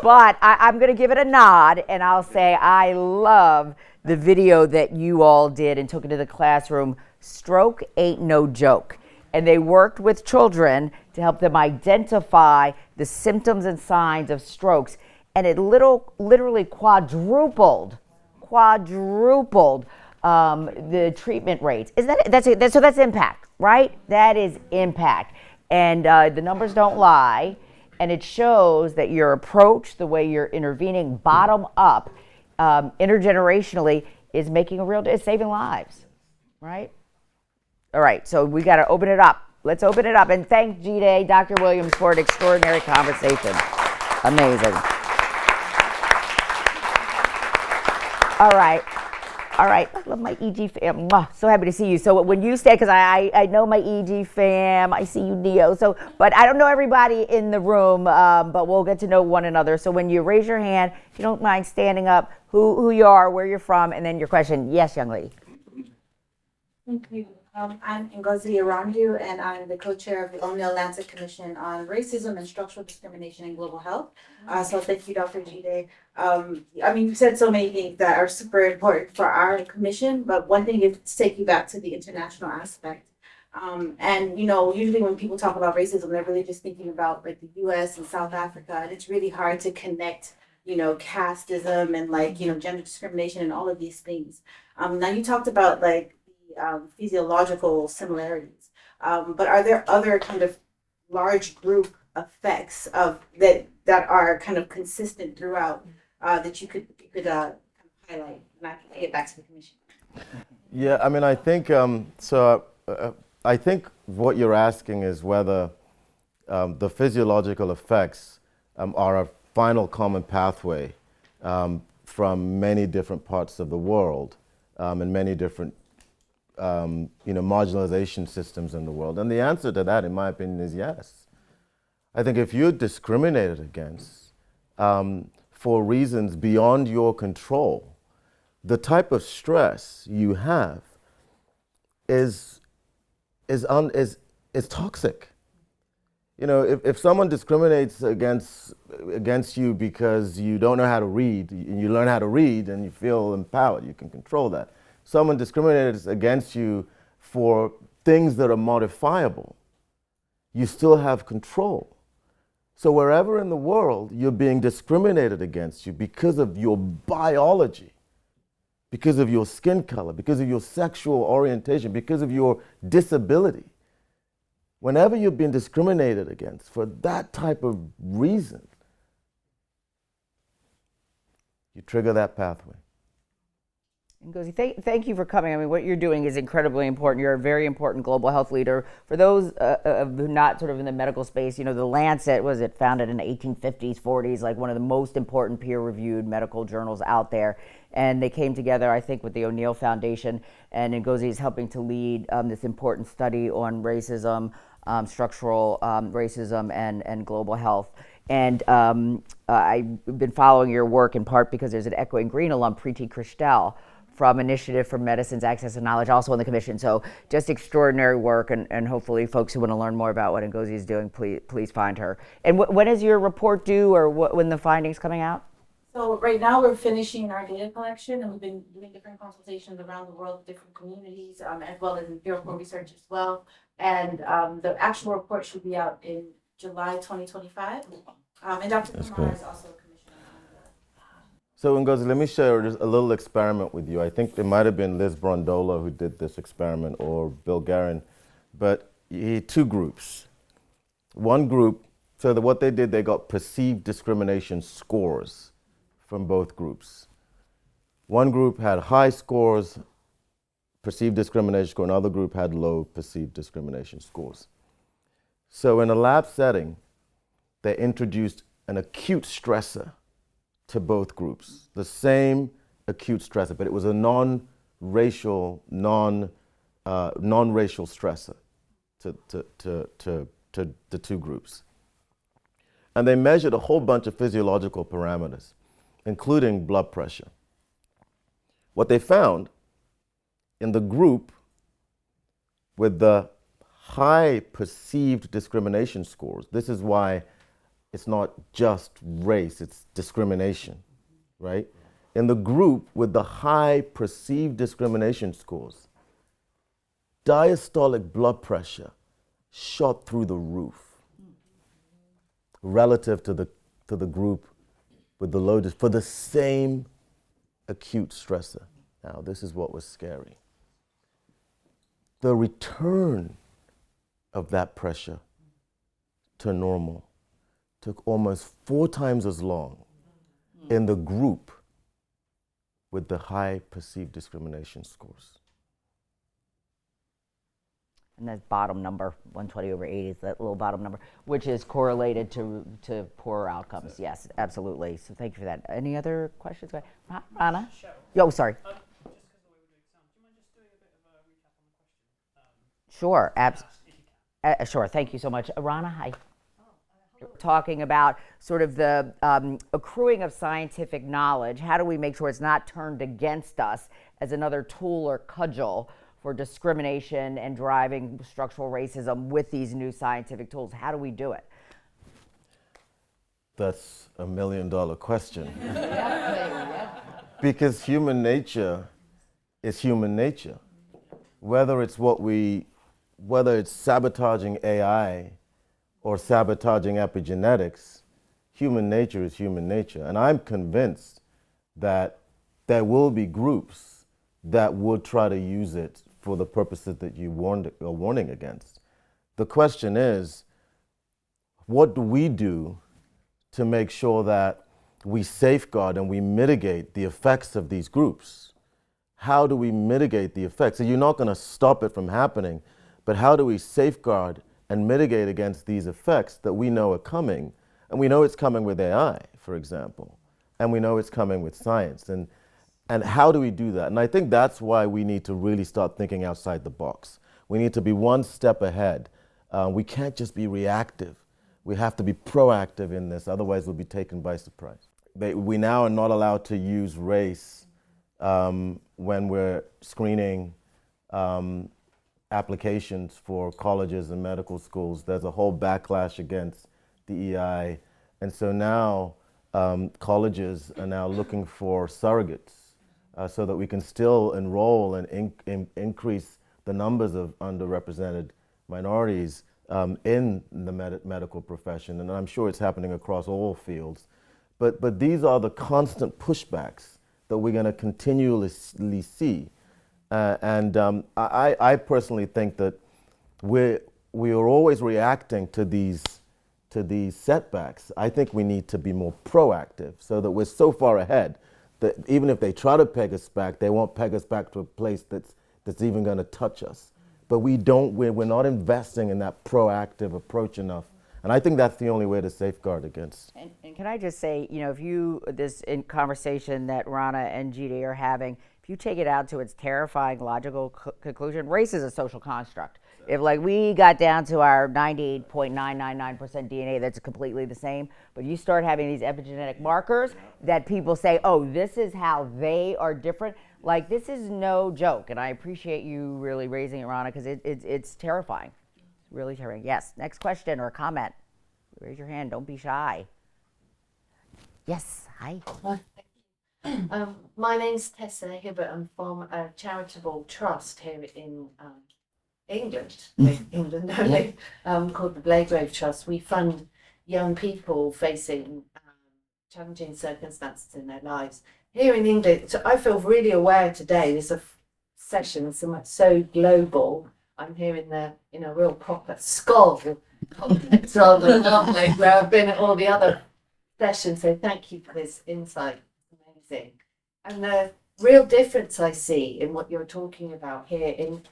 But I'm going to give it a nod, and I'll say I love the video that you all did and took into the classroom. Stroke ain't no joke. And they worked with children to help them identify the symptoms and signs of strokes. And it literally quadrupled the treatment rates. That's impact, right? That is impact. And the numbers don't lie. And it shows that your approach, the way you're intervening bottom up, intergenerationally, is making is saving lives, right? All right, so we got to open it up. Let's open it up. And thank Jide, Dr. Williams, for an extraordinary conversation. Amazing. All right. I love my EG fam. Mwah, so happy to see you. So when you stand, because I know my EG fam, I see you, Neo. But I don't know everybody in the room, but we'll get to know one another. So when you raise your hand, if you don't mind standing up, who you are, where you're from, and then your question. Yes, young lady. Thank you. I'm Ngozi Irandu, and I'm the co-chair of the O'Neill Lancet Commission on Racism and Structural Discrimination in Global Health. So thank you, Dr. Jide. You said so many things that are super important for our commission, but one thing is to take you back to the international aspect. Usually when people talk about racism, they're really just thinking about like the US and South Africa, and it's really hard to connect, casteism and gender discrimination and all of these things. Now you talked about physiological similarities, but are there other kind of large group effects of that are kind of consistent throughout that you could kind of highlight? And I can get back to the commission. Yeah, I mean, I think I think what you're asking is whether the physiological effects are a final common pathway from many different parts of the world and many different marginalization systems in the world. And the answer to that, in my opinion, is yes. I think if you're discriminated against for reasons beyond your control, the type of stress you have is toxic. If someone discriminates against you because you don't know how to read, and you learn how to read and you feel empowered, you can control that. Someone discriminates against you for things that are modifiable, you still have control. So wherever in the world you're being discriminated against you because of your biology, because of your skin color, because of your sexual orientation, because of your disability, whenever you're being discriminated against for that type of reason, you trigger that pathway. Ngozi, thank you for coming. I mean, what you're doing is incredibly important. You're a very important global health leader. For those who are not sort of in the medical space, the Lancet, was it founded in the 1850s, 40s, like one of the most important peer-reviewed medical journals out there. And they came together, I think, with the O'Neill Foundation, and Ngozi is helping to lead this important study on racism, structural racism, and global health. And I've been following your work in part because there's an Echoing Green alum, Preeti Krishtel, from Initiative for Medicine's Access and Knowledge, also on the commission. So just extraordinary work, and hopefully folks who want to learn more about what Ngozi is doing, please find her. And when is your report due, or when the findings coming out? So right now we're finishing our data collection, and we've been doing different consultations around the world with different communities, as well as empirical research as well. And the actual report should be out in July 2025. And Dr. Kumar is also a commissioner on that. So Ngozi, let me share just a little experiment with you. I think it might have been Liz Brondola who did this experiment, or Bill Guerin, but he had two groups. One group, so that what they did, they got perceived discrimination scores from both groups. One group had high scores, perceived discrimination score, another group had low perceived discrimination scores. So in a lab setting, they introduced an acute stressor to both groups, the same acute stressor, but it was a non-racial stressor to the two groups. And they measured a whole bunch of physiological parameters, including blood pressure. What they found in the group with the high perceived discrimination scores, this is why it's not just race, it's discrimination, right? In the group with the high perceived discrimination scores, diastolic blood pressure shot through the roof relative to the group with the low, for the same acute stressor. Now, this is what was scary. The return of that pressure to normal took almost 4 times as long in the group with the high perceived discrimination scores. And that bottom number, 120/80, is that little bottom number, which is correlated to poorer outcomes. Yes, absolutely. So thank you for that. Any other questions? Rana? Oh, sorry. Just because of the way we're doing sound, do you mind just doing a bit of a recap on the question? Sure, If you can. sure. Thank you so much. Rana, hi. Talking about sort of the accruing of scientific knowledge. How do we make sure it's not turned against us as another tool or cudgel for discrimination and driving structural racism with these new scientific tools? How do we do it? That's $1 million question. Because human nature is human nature. Whether it's sabotaging AI or sabotaging epigenetics, human nature is human nature. And I'm convinced that there will be groups that would try to use it for the purposes that you are warning against. The question is, what do we do to make sure that we safeguard and we mitigate the effects of these groups? How do we mitigate the effects? So you're not going to stop it from happening, but how do we safeguard and mitigate against these effects that we know are coming? And we know it's coming with AI, for example, and we know it's coming with science. And how do we do that? And I think that's why we need to really start thinking outside the box. We need to be one step ahead. We can't just be reactive. We have to be proactive in this, otherwise we'll be taken by surprise. We now are not allowed to use race when we're screening applications for colleges and medical schools. There's a whole backlash against DEI. And so now colleges are now looking for surrogates so that we can still enroll and increase the numbers of underrepresented minorities in the medical profession. And I'm sure it's happening across all fields. But these are the constant pushbacks that we're going to continuously see. I personally think that we are always reacting to these setbacks. I think we need to be more proactive so that we're so far ahead that even if they try to peg us back, they won't peg us back to a place that's even going to touch us. But we're not investing in that proactive approach enough. And I think that's the only way to safeguard against. And can I just say, this in conversation that Rana and Jide are having, if you take it out to its terrifying logical conclusion, race is a social construct. If we got down to our 98.999% DNA that's completely the same, but you start having these epigenetic markers that people say, oh, this is how they are different. This is no joke. And I appreciate you really raising it, Rana, because it's terrifying. It's really terrifying. Yes, next question or comment. Raise your hand, don't be shy. Yes, hi. My name's Tessa Hibbert. I'm from a charitable trust here in England only, called the Blagrave Trust. We fund young people facing challenging circumstances in their lives here in England. So I feel really aware today. There's a session so global. I'm here in a real proper Skoll context rather than Marmalade, where I've been at all the other sessions. So thank you for this insight. It's amazing. And the real difference I see in what you're talking about here in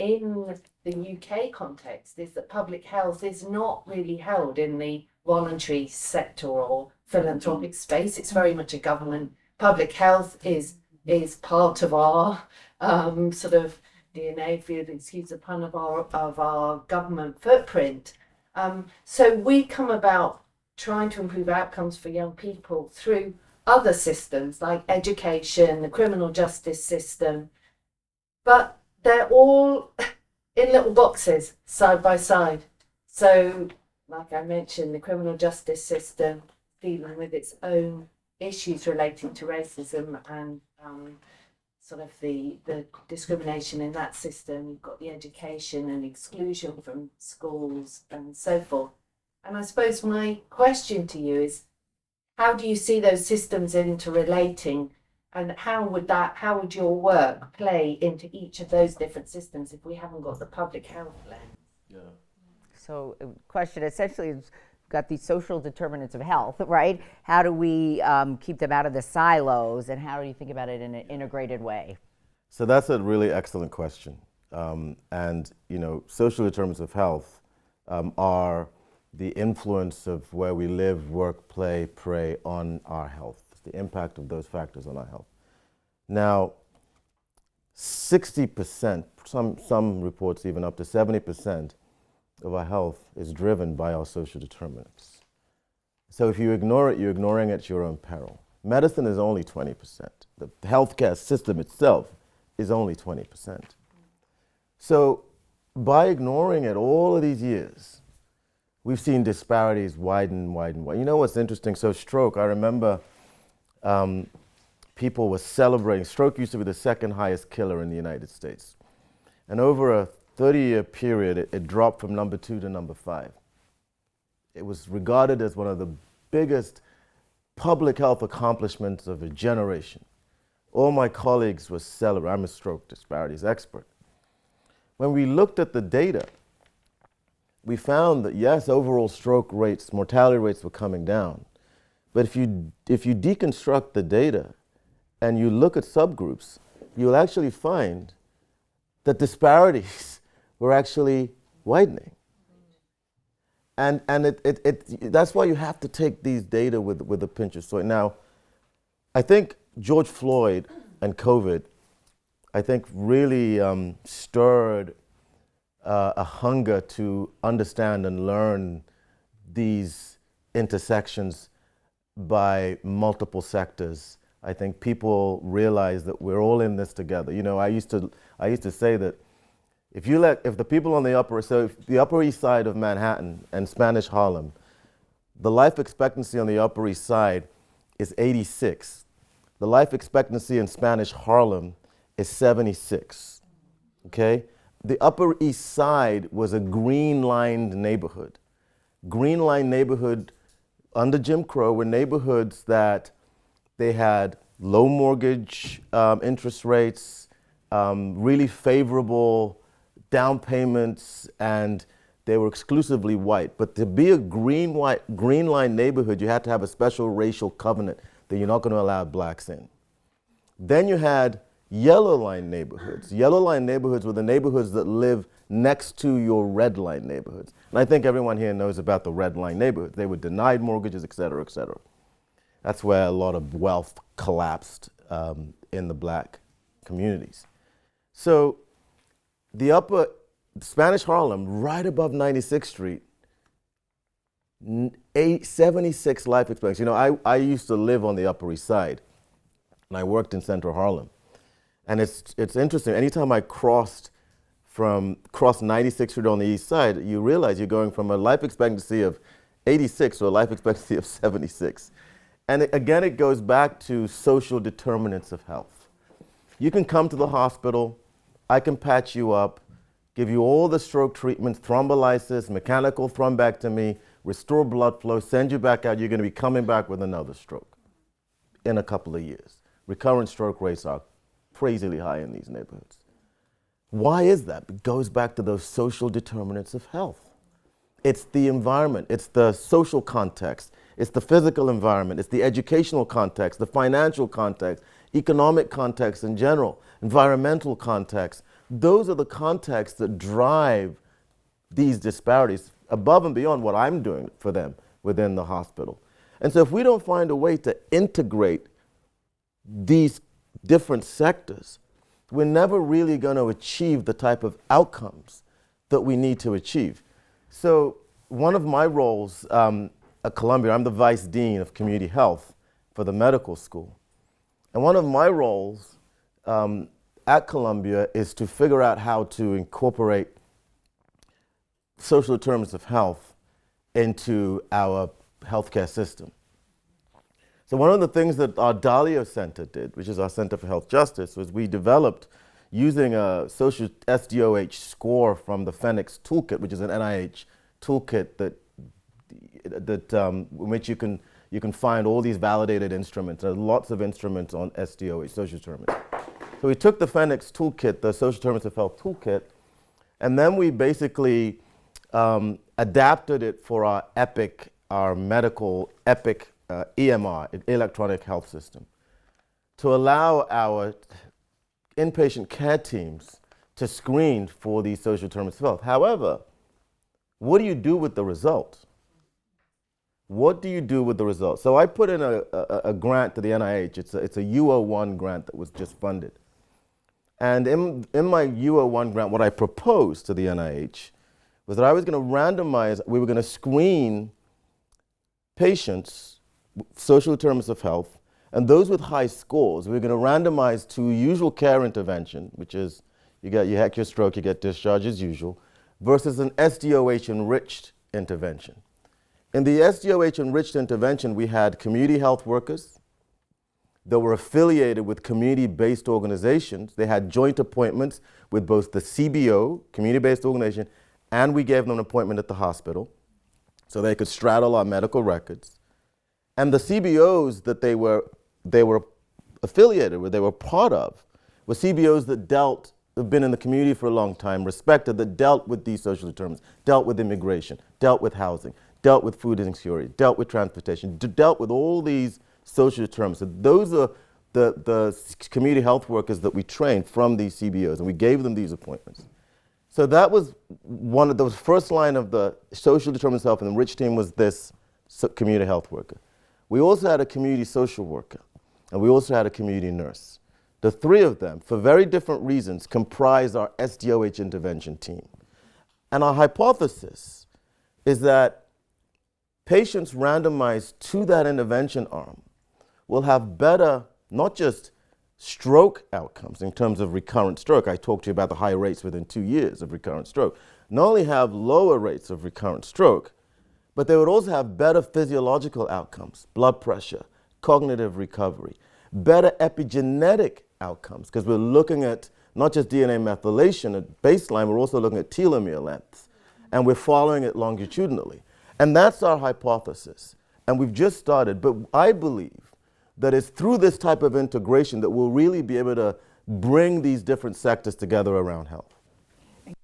the UK context is that public health is not really held in the voluntary sector or philanthropic space. It's very much a government. Public health is part of our sort of DNA, if you'd excuse the pun, of our government footprint. So we come about trying to improve outcomes for young people through other systems like education, the criminal justice system, but they're all in little boxes side by side. So, like I mentioned, the criminal justice system dealing with its own issues relating to racism and sort of the discrimination in that system. You've got the education and exclusion from schools and so forth. And I suppose my question to you is, how do you see those systems interrelating, and how would your work play into each of those different systems if we haven't got the public health lens? Yeah. So question essentially is, got these social determinants of health, right? How do we keep them out of the silos, and how do you think about it in an integrated way? So that's a really excellent question. Social determinants of health are the influence of where we live, work, play, pray on our health, the impact of those factors on our health. Now, 60%, some reports even up to 70% of our health is driven by our social determinants. So if you ignore it, you're ignoring it at your own peril. Medicine is only 20%. The healthcare system itself is only 20%. So by ignoring it all of these years, we've seen disparities widen, widen, widen. You know what's interesting? So stroke, I remember people were celebrating. Stroke used to be the second highest killer in the United States. And over a 30-year period, it dropped from number 2 to number 5. It was regarded as one of the biggest public health accomplishments of a generation. All my colleagues were celebrating. I'm a stroke disparities expert. When we looked at the data, we found that yes, overall stroke rates, mortality rates were coming down. But if you deconstruct the data and you look at subgroups, you'll actually find that disparities were actually widening. And that's why you have to take these data with a pinch of salt. Now, I think George Floyd and COVID, I think really stirred a hunger to understand and learn these intersections by multiple sectors. I think people realize that we're all in this together. You know, I used to say that if the people on the Upper East Side of Manhattan and Spanish Harlem, the life expectancy on the Upper East Side is 86. The life expectancy in Spanish Harlem is 76, okay? The Upper East Side was a green-lined neighborhood. Green-lined neighborhood under Jim Crow were neighborhoods that they had low mortgage interest rates, really favorable down payments, and they were exclusively white. But to be a green-line neighborhood, you had to have a special racial covenant that you're not going to allow blacks in. Then you had yellow line neighborhoods. Yellow line neighborhoods were the neighborhoods that live next to your red line neighborhoods. And I think everyone here knows about the red line neighborhoods. They were denied mortgages, et cetera, et cetera. That's where a lot of wealth collapsed in the black communities. So the upper Spanish Harlem, right above 96th Street, 76 life expectancy. You know, I used to live on the Upper East Side, and I worked in Central Harlem. And it's interesting, anytime I crossed 96th Street on the East Side, you realize you're going from a life expectancy of 86 to a life expectancy of 76. And again, it goes back to social determinants of health. You can come to the hospital, I can patch you up, give you all the stroke treatments, thrombolysis, mechanical thrombectomy, restore blood flow, send you back out, you're going to be coming back with another stroke in a couple of years. Recurrent stroke rates are crazily high in these neighborhoods. Why is that? It goes back to those social determinants of health. It's the environment, it's the social context, it's the physical environment, it's the educational context, the financial context, economic context in general, environmental context. Those are the contexts that drive these disparities above and beyond what I'm doing for them within the hospital. And so if we don't find a way to integrate these different sectors, we're never really going to achieve the type of outcomes that we need to achieve. So one of my roles at Columbia, I'm the Vice Dean of Community Health for the medical school. And one of my roles at Columbia is to figure out how to incorporate social determinants of health into our healthcare system. So one of the things that our Dalio Center did, which is our Center for Health Justice, was we developed using a social SDOH score from the Phoenix Toolkit, which is an NIH toolkit in which you can find all these validated instruments. There are lots of instruments on SDOH, social determinants. So we took the Phoenix Toolkit, the social determinants of health toolkit, and then we basically adapted it for our EPIC, our medical EPIC EMR, electronic health system, to allow our inpatient care teams to screen for these social determinants of health. However, what do you do with the results? What do you do with the results? So I put in a grant to the NIH. It's a U01 grant that was just funded. And in my U01 grant, what I proposed to the NIH was that I was going to randomize, we were going to screen patients, social determinants of health, and those with high scores, we were going to randomize to usual care intervention, which is, you hack your stroke, you get discharged as usual, versus an SDOH enriched intervention. In the SDOH enriched intervention, we had community health workers that were affiliated with community-based organizations. They had joint appointments with both the CBO, community-based organization, and we gave them an appointment at the hospital so they could straddle our medical records. And the CBOs that they were affiliated with, they were part of, were CBOs that have been in the community for a long time, respected, that dealt with these social determinants, dealt with immigration, dealt with housing, dealt with food insecurity, dealt with transportation, dealt with all these social determinants. So those are the community health workers that we trained from these CBOs, and we gave them these appointments. So that was one of the first line of the social determinants health, and the rich team was this community health worker. We also had a community social worker, and we also had a community nurse. The three of them, for very different reasons, comprise our SDOH intervention team. And our hypothesis is that patients randomized to that intervention arm will have better, not just stroke outcomes in terms of recurrent stroke. I talked to you about the high rates within 2 years of recurrent stroke. Not only have lower rates of recurrent stroke, but they would also have better physiological outcomes, blood pressure, cognitive recovery, better epigenetic outcomes, because we're looking at not just DNA methylation at baseline, we're also looking at telomere lengths, and we're following it longitudinally. And that's our hypothesis. And we've just started, but I believe that it's through this type of integration that we'll really be able to bring these different sectors together around health.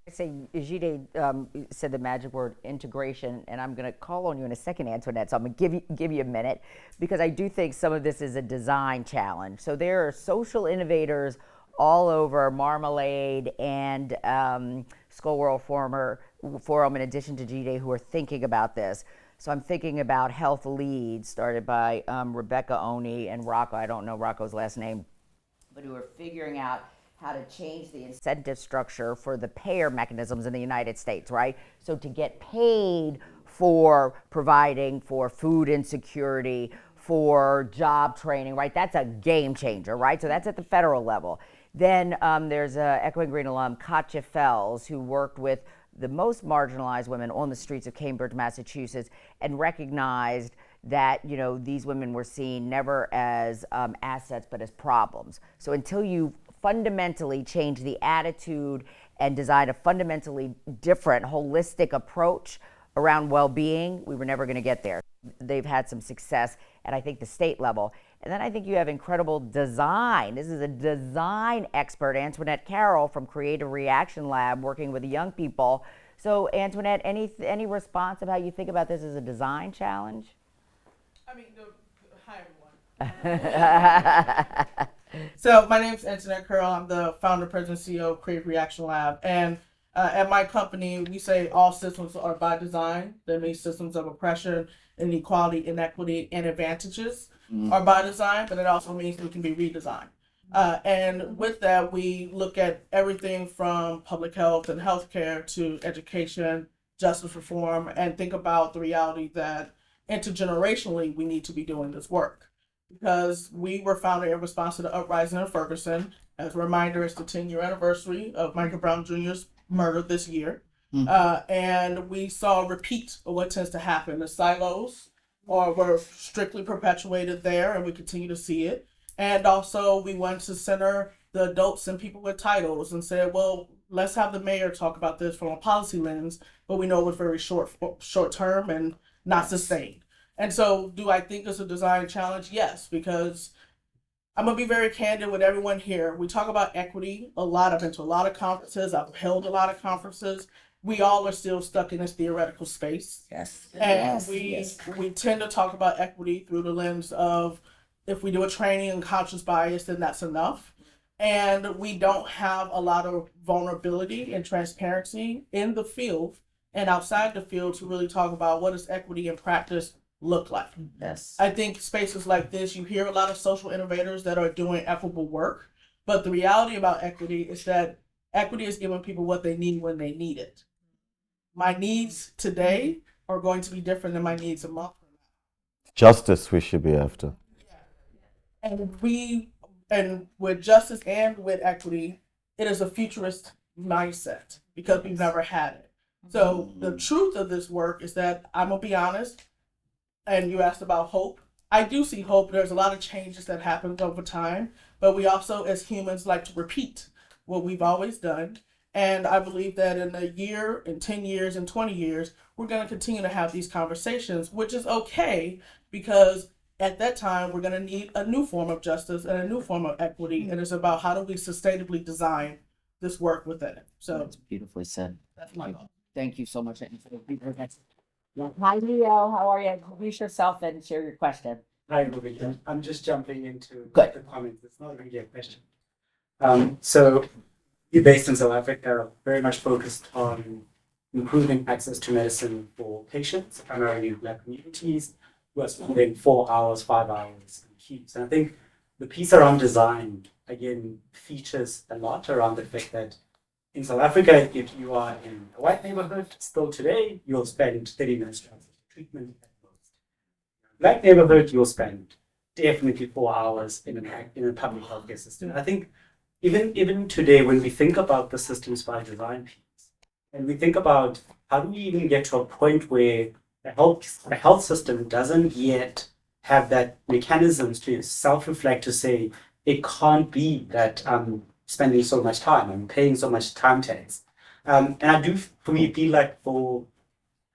I say, Olajide said the magic word integration, and I'm going to call on you in a second, Antoinette, so I'm going to give you a minute, because I do think some of this is a design challenge. So there are social innovators all over Marmalade and Skoll World Forum, in addition to Jide, who are thinking about this. So I'm thinking about Health Leads, started by Rebecca Oni and Rocco, I don't know Rocco's last name, but who are figuring out how to change the incentive structure for the payer mechanisms in the United States, right? So to get paid for providing for food insecurity, for job training, right? That's a game changer, right? So that's at the federal level. Then there's Echoing Green alum, Katja Fells, who worked with the most marginalized women on the streets of Cambridge, Massachusetts, and recognized that, these women were seen never as assets, but as problems. So until you fundamentally change the attitude and design a fundamentally different, holistic approach around well-being, we were never going to get there. They've had some success at, I think, the state level. And then I think you have incredible design. This is a design expert, Antoinette Carroll from Creative Reaction Lab, working with young people. So Antoinette, any response of how you think about this as a design challenge? I mean, hi everyone. So my name is Antoinette Curl. I'm the founder, president, CEO of Creative Reaction Lab. And at my company, we say all systems are by design. That means systems of oppression, inequality, inequity, and advantages are by design, but it also means we can be redesigned. And with that, we look at everything from public health and healthcare to education, justice reform, and think about the reality that intergenerationally we need to be doing this work. Because we were founded in response to the uprising in Ferguson. As a reminder, it's the 10-year anniversary of Michael Brown Jr.'s murder this year. And we saw a repeat of what tends to happen. The silos were strictly perpetuated there, and we continue to see it. And also, we wanted to center the adults and people with titles and said, well, let's have the mayor talk about this from a policy lens, but we know it was very short term and not sustained. And so do I think it's a design challenge? Yes, because I'm going to be very candid with everyone here. We talk about equity a lot. I've been to a lot of conferences. I've held a lot of conferences. We all are still stuck in this theoretical space. Yes. And we tend to talk about equity through the lens of if we do a training and conscious bias, then that's enough. And we don't have a lot of vulnerability and transparency in the field and outside the field to really talk about what does equity in practice look like. Yes. I think spaces like this, you hear a lot of social innovators that are doing equitable work, but the reality about equity is that equity is giving people what they need when they need it. My needs today are going to be different than my needs a month from now. Justice we should be after. And with justice and with equity, it is a futurist mindset because we've never had it. So the truth of this work is that I'm gonna be honest, and you asked about hope. I do see hope. There's a lot of changes that happen over time, but we also, as humans, like to repeat what we've always done. And I believe that in a year, in 10 years, in 20 years, we're going to continue to have these conversations, which is okay because at that time, we're going to need a new form of justice and a new form of equity. And it's about how do we sustainably design this work within it. So That's beautifully said. that's my goal. Thank you so much. Hi, Leo. How are you? Introduce yourself and share your question. Hi, Rebecca. I'm just jumping into Good. the comments. It's not really a question. So you're based in South Africa, very much focused on improving access to medicine for patients, primarily Black communities, who are spending 4 hours, 5 hours in queues. And I think the piece around design, again, features a lot around the fact that in South Africa, if you are in a white neighborhood, still today, you'll spend 30 minutes to access treatment at most. Black neighborhood, you'll spend definitely 4 hours in a public healthcare system. And I think even today, when we think about the systems by design piece, and we think about how do we even get to a point where the health system doesn't yet have that mechanisms to self-reflect to say it can't be that I'm spending so much time, I'm paying so much time tax. And I do, for me, feel like for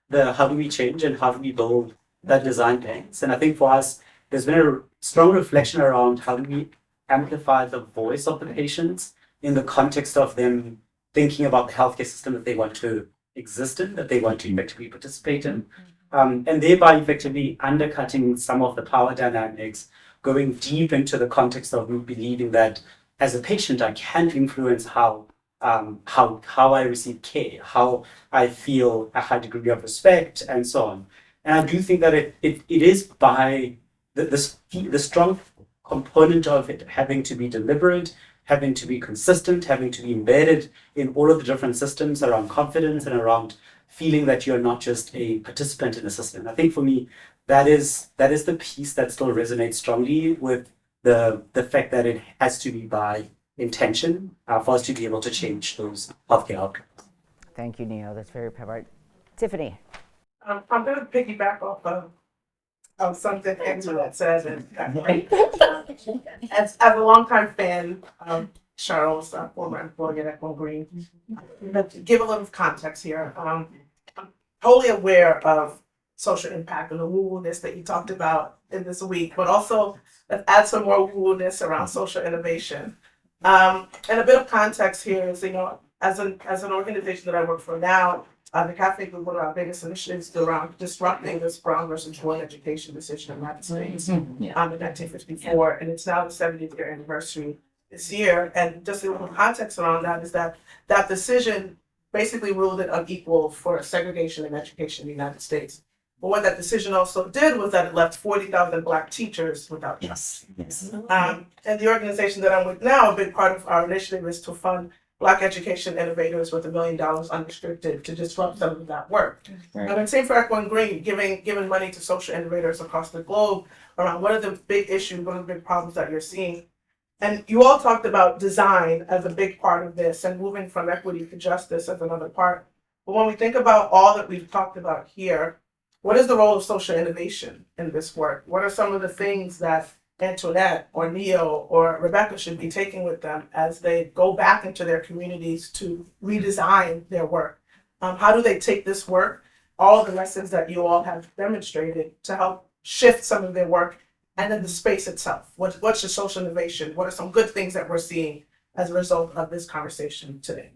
the how do we change and how do we build that design base. And I think for us, there's been a strong reflection around how do we amplify the voice of the patients in the context of them thinking about the healthcare system that they want to exist in, that they want to effectively participate in, and thereby effectively undercutting some of the power dynamics, going deep into the context of me believing that as a patient, I can influence how I receive care, how I feel a high degree of respect, and so on. And I do think that it is by the strong component of it having to be deliberate, having to be consistent, having to be embedded in all of the different systems around confidence and around feeling that you're not just a participant in the system. I think for me, that is the piece that still resonates strongly with the fact that it has to be by intention for us to be able to change those healthcare outcomes. Thank you, Neo. That's very powerful. Tiffany. I'm going to piggyback off of something Internet says. As a longtime fan of Cheryl's former employee at Equal Green, to give a little context here, I'm totally aware of social impact and the woo-woo-ness that you talked about in this week, but also let's add some more woo-woo-ness around social innovation. And a bit of context here is, as an organization that I work for now, the Cafe Group, one of our biggest initiatives is around disrupting this brown versus white education decision in the United States in 1954, and it's now the 70th year anniversary this year. And just a little context around that is that decision basically ruled it unequal for segregation in education in the United States. But what that decision also did was that it left 40,000 Black teachers without jobs. And the organization that I'm with now, a big part of our initiative is to fund Black education innovators with $1 million unrestricted to disrupt some of that work. And same for Equine Green, giving money to social innovators across the globe around what are the big issues, what are the big problems that you're seeing. And you all talked about design as a big part of this and moving from equity to justice as another part. But when we think about all that we've talked about here, what is the role of social innovation in this work? What are some of the things that Antoinette or Neo or Rebecca should be taking with them as they go back into their communities to redesign their work? How do they take this work, all of the lessons that you all have demonstrated, to help shift some of their work and then the space itself? What's the social innovation? What are some good things that we're seeing as a result of this conversation today?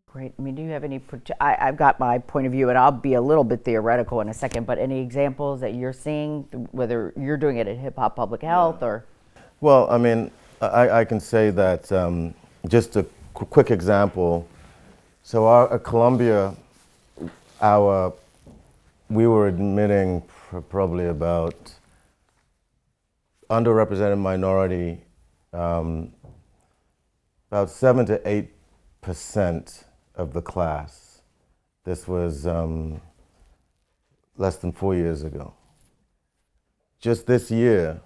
Great. I mean, do you have any, I've got my point of view, and I'll be a little bit theoretical in a second, but any examples that you're seeing, whether you're doing it at Hip Hop Public Health or? Well, I mean, I can say that just a quick example. So at Columbia, we were admitting probably about underrepresented minority, about 7 to 8% of the class. This was less than 4 years ago. Just this year,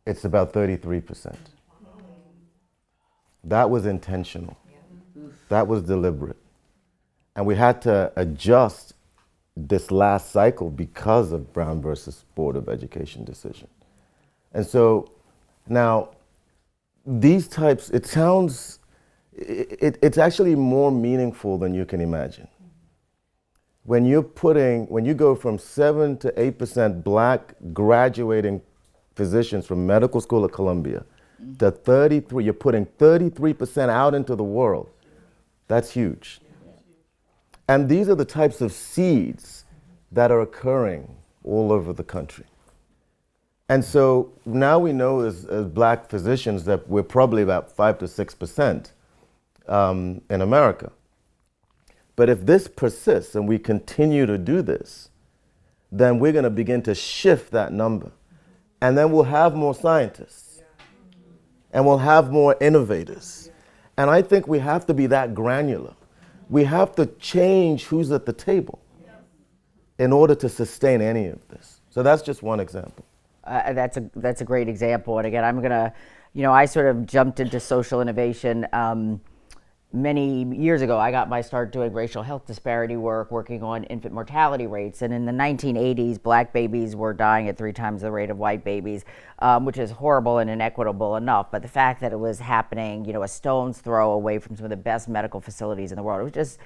it's about 33%. That was intentional. That was deliberate. And we had to adjust this last cycle because of Brown versus Board of Education decision. And so now these types, it's actually more meaningful than you can imagine. When you go from 7 to 8% black graduating physicians from medical school at Columbia to 33, you're putting 33% out into the world. That's huge. And these are the types of seeds that are occurring all over the country. And so now we know as black physicians that we're probably about 5 to 6% in America. But if this persists and we continue to do this, then we're going to begin to shift that number. And then we'll have more scientists. And we'll have more innovators. And I think we have to be that granular. We have to change who's at the table in order to sustain any of this. So that's just one example. That's a great example. And again, I'm going to, I sort of jumped into social innovation many years ago. I got my start doing racial health disparity work, working on infant mortality rates. And in the 1980s, black babies were dying at 3 times the rate of white babies, which is horrible and inequitable enough. But the fact that it was happening, a stone's throw away from some of the best medical facilities in the world, it was just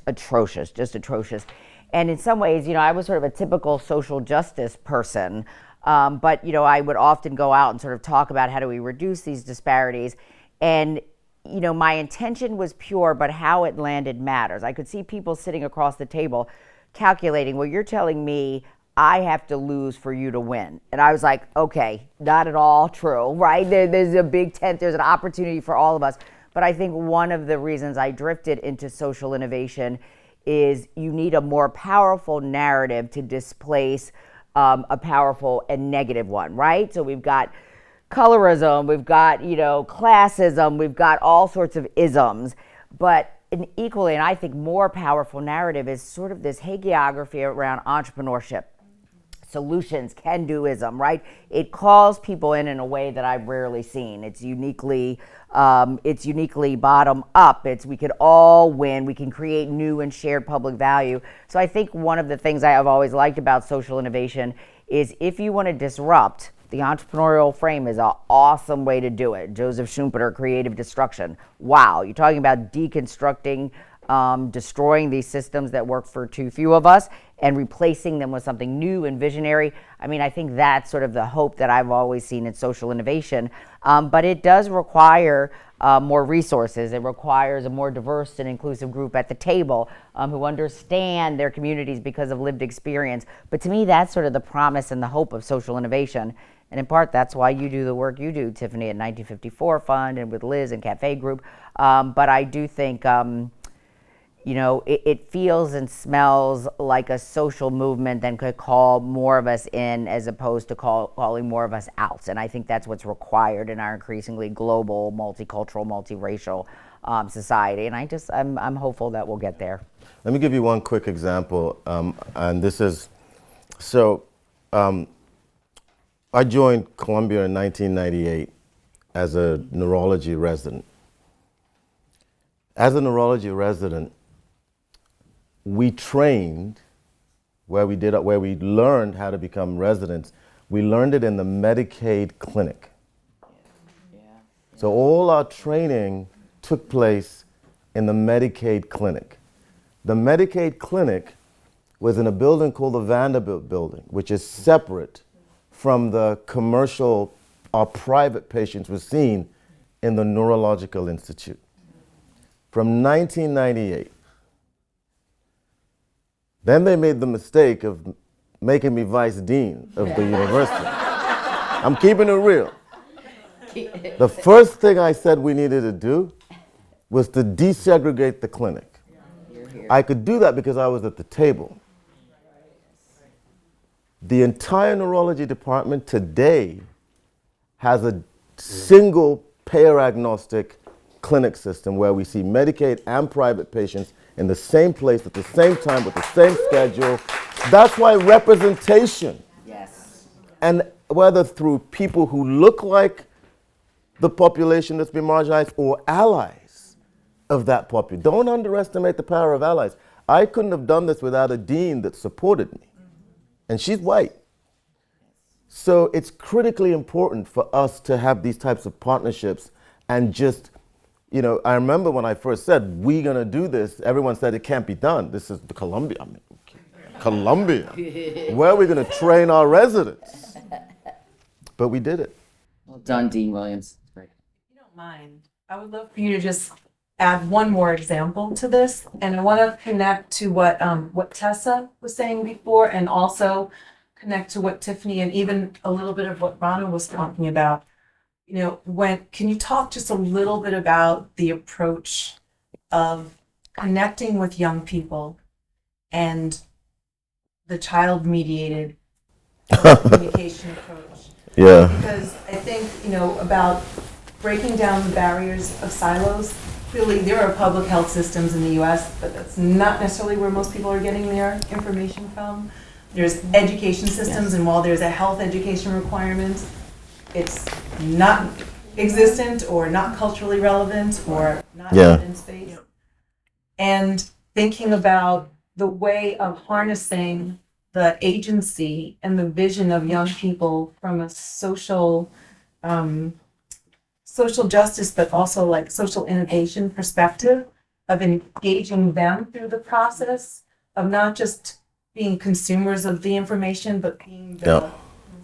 atrocious, just atrocious. And in some ways, I was sort of a typical social justice person. But, I would often go out and sort of talk about how do we reduce these disparities. And my intention was pure, but how it landed matters. I could see people sitting across the table calculating, well, you're telling me I have to lose for you to win. And I was like, okay, not at all true, right? There's a big tent, there's an opportunity for all of us. But I think one of the reasons I drifted into social innovation is you need a more powerful narrative to displace a powerful and negative one, right? So we've got colorism, we've got, classism, we've got all sorts of isms, but an equally, and I think more powerful narrative is sort of this hagiography around entrepreneurship, solutions, can-doism, right? It calls people in a way that I've rarely seen. It's uniquely bottom up. We could all win. We can create new and shared public value. So I think one of the things I have always liked about social innovation is if you want to disrupt, the entrepreneurial frame is an awesome way to do it. Joseph Schumpeter, creative destruction. Wow, you're talking about deconstructing, destroying these systems that work for too few of us and replacing them with something new and visionary. I mean, I think that's sort of the hope that I've always seen in social innovation. But it does require more resources. It requires a more diverse and inclusive group at the table who understand their communities because of lived experience. But to me, that's sort of the promise and the hope of social innovation. And in part, that's why you do the work you do, Tiffany, at 1954 Fund and with Liz and Cafe Group. But I do think, it feels and smells like a social movement that could call more of us in as opposed to calling more of us out. And I think that's what's required in our increasingly global, multicultural, multiracial society. And I'm hopeful that we'll get there. Let me give you one quick example. And this is, I joined Columbia in 1998 as a neurology resident. As a neurology resident, we trained where we learned how to become residents. We learned it in the Medicaid clinic. So all our training took place in the Medicaid clinic. The Medicaid clinic was in a building called the Vanderbilt building, which is separate from the commercial or private patients were seen in the Neurological Institute. From 1998. Then they made the mistake of making me vice dean of the university. I'm keeping it real. The first thing I said we needed to do was to desegregate the clinic. I could do that because I was at the table. The entire neurology department today has a single payer agnostic clinic system where we see Medicaid and private patients in the same place at the same time with the same schedule. That's why representation, yes, and whether through people who look like the population that's been marginalized or allies of that population. Don't underestimate the power of allies. I couldn't have done this without a dean that supported me. And she's white. So it's critically important for us to have these types of partnerships and just, you know, I remember when I first said, we're gonna do this, everyone said it can't be done. This is Columbia. I mean, Columbia. Where are we gonna train our residents? But we did it. Well done, Dean Williams. Great. If you don't mind, I would love for you to just add one more example to this. And I want to connect to what Tessa was saying before, and also connect to what Tiffany and even a little bit of what Rana was talking about. You know, can you talk just a little bit about the approach of connecting with young people and the child-mediated communication approach? Yeah. Because I think, you know, about breaking down the barriers of silos. Clearly, there are public health systems in the US, but that's not necessarily where most people are getting their information from. There's education systems, and while there's a health education requirement, it's not existent or not culturally relevant or not evidence-based. And thinking about the way of harnessing the agency and the vision of young people from a social justice, but also like social innovation perspective of engaging them through the process of not just being consumers of the information, but being the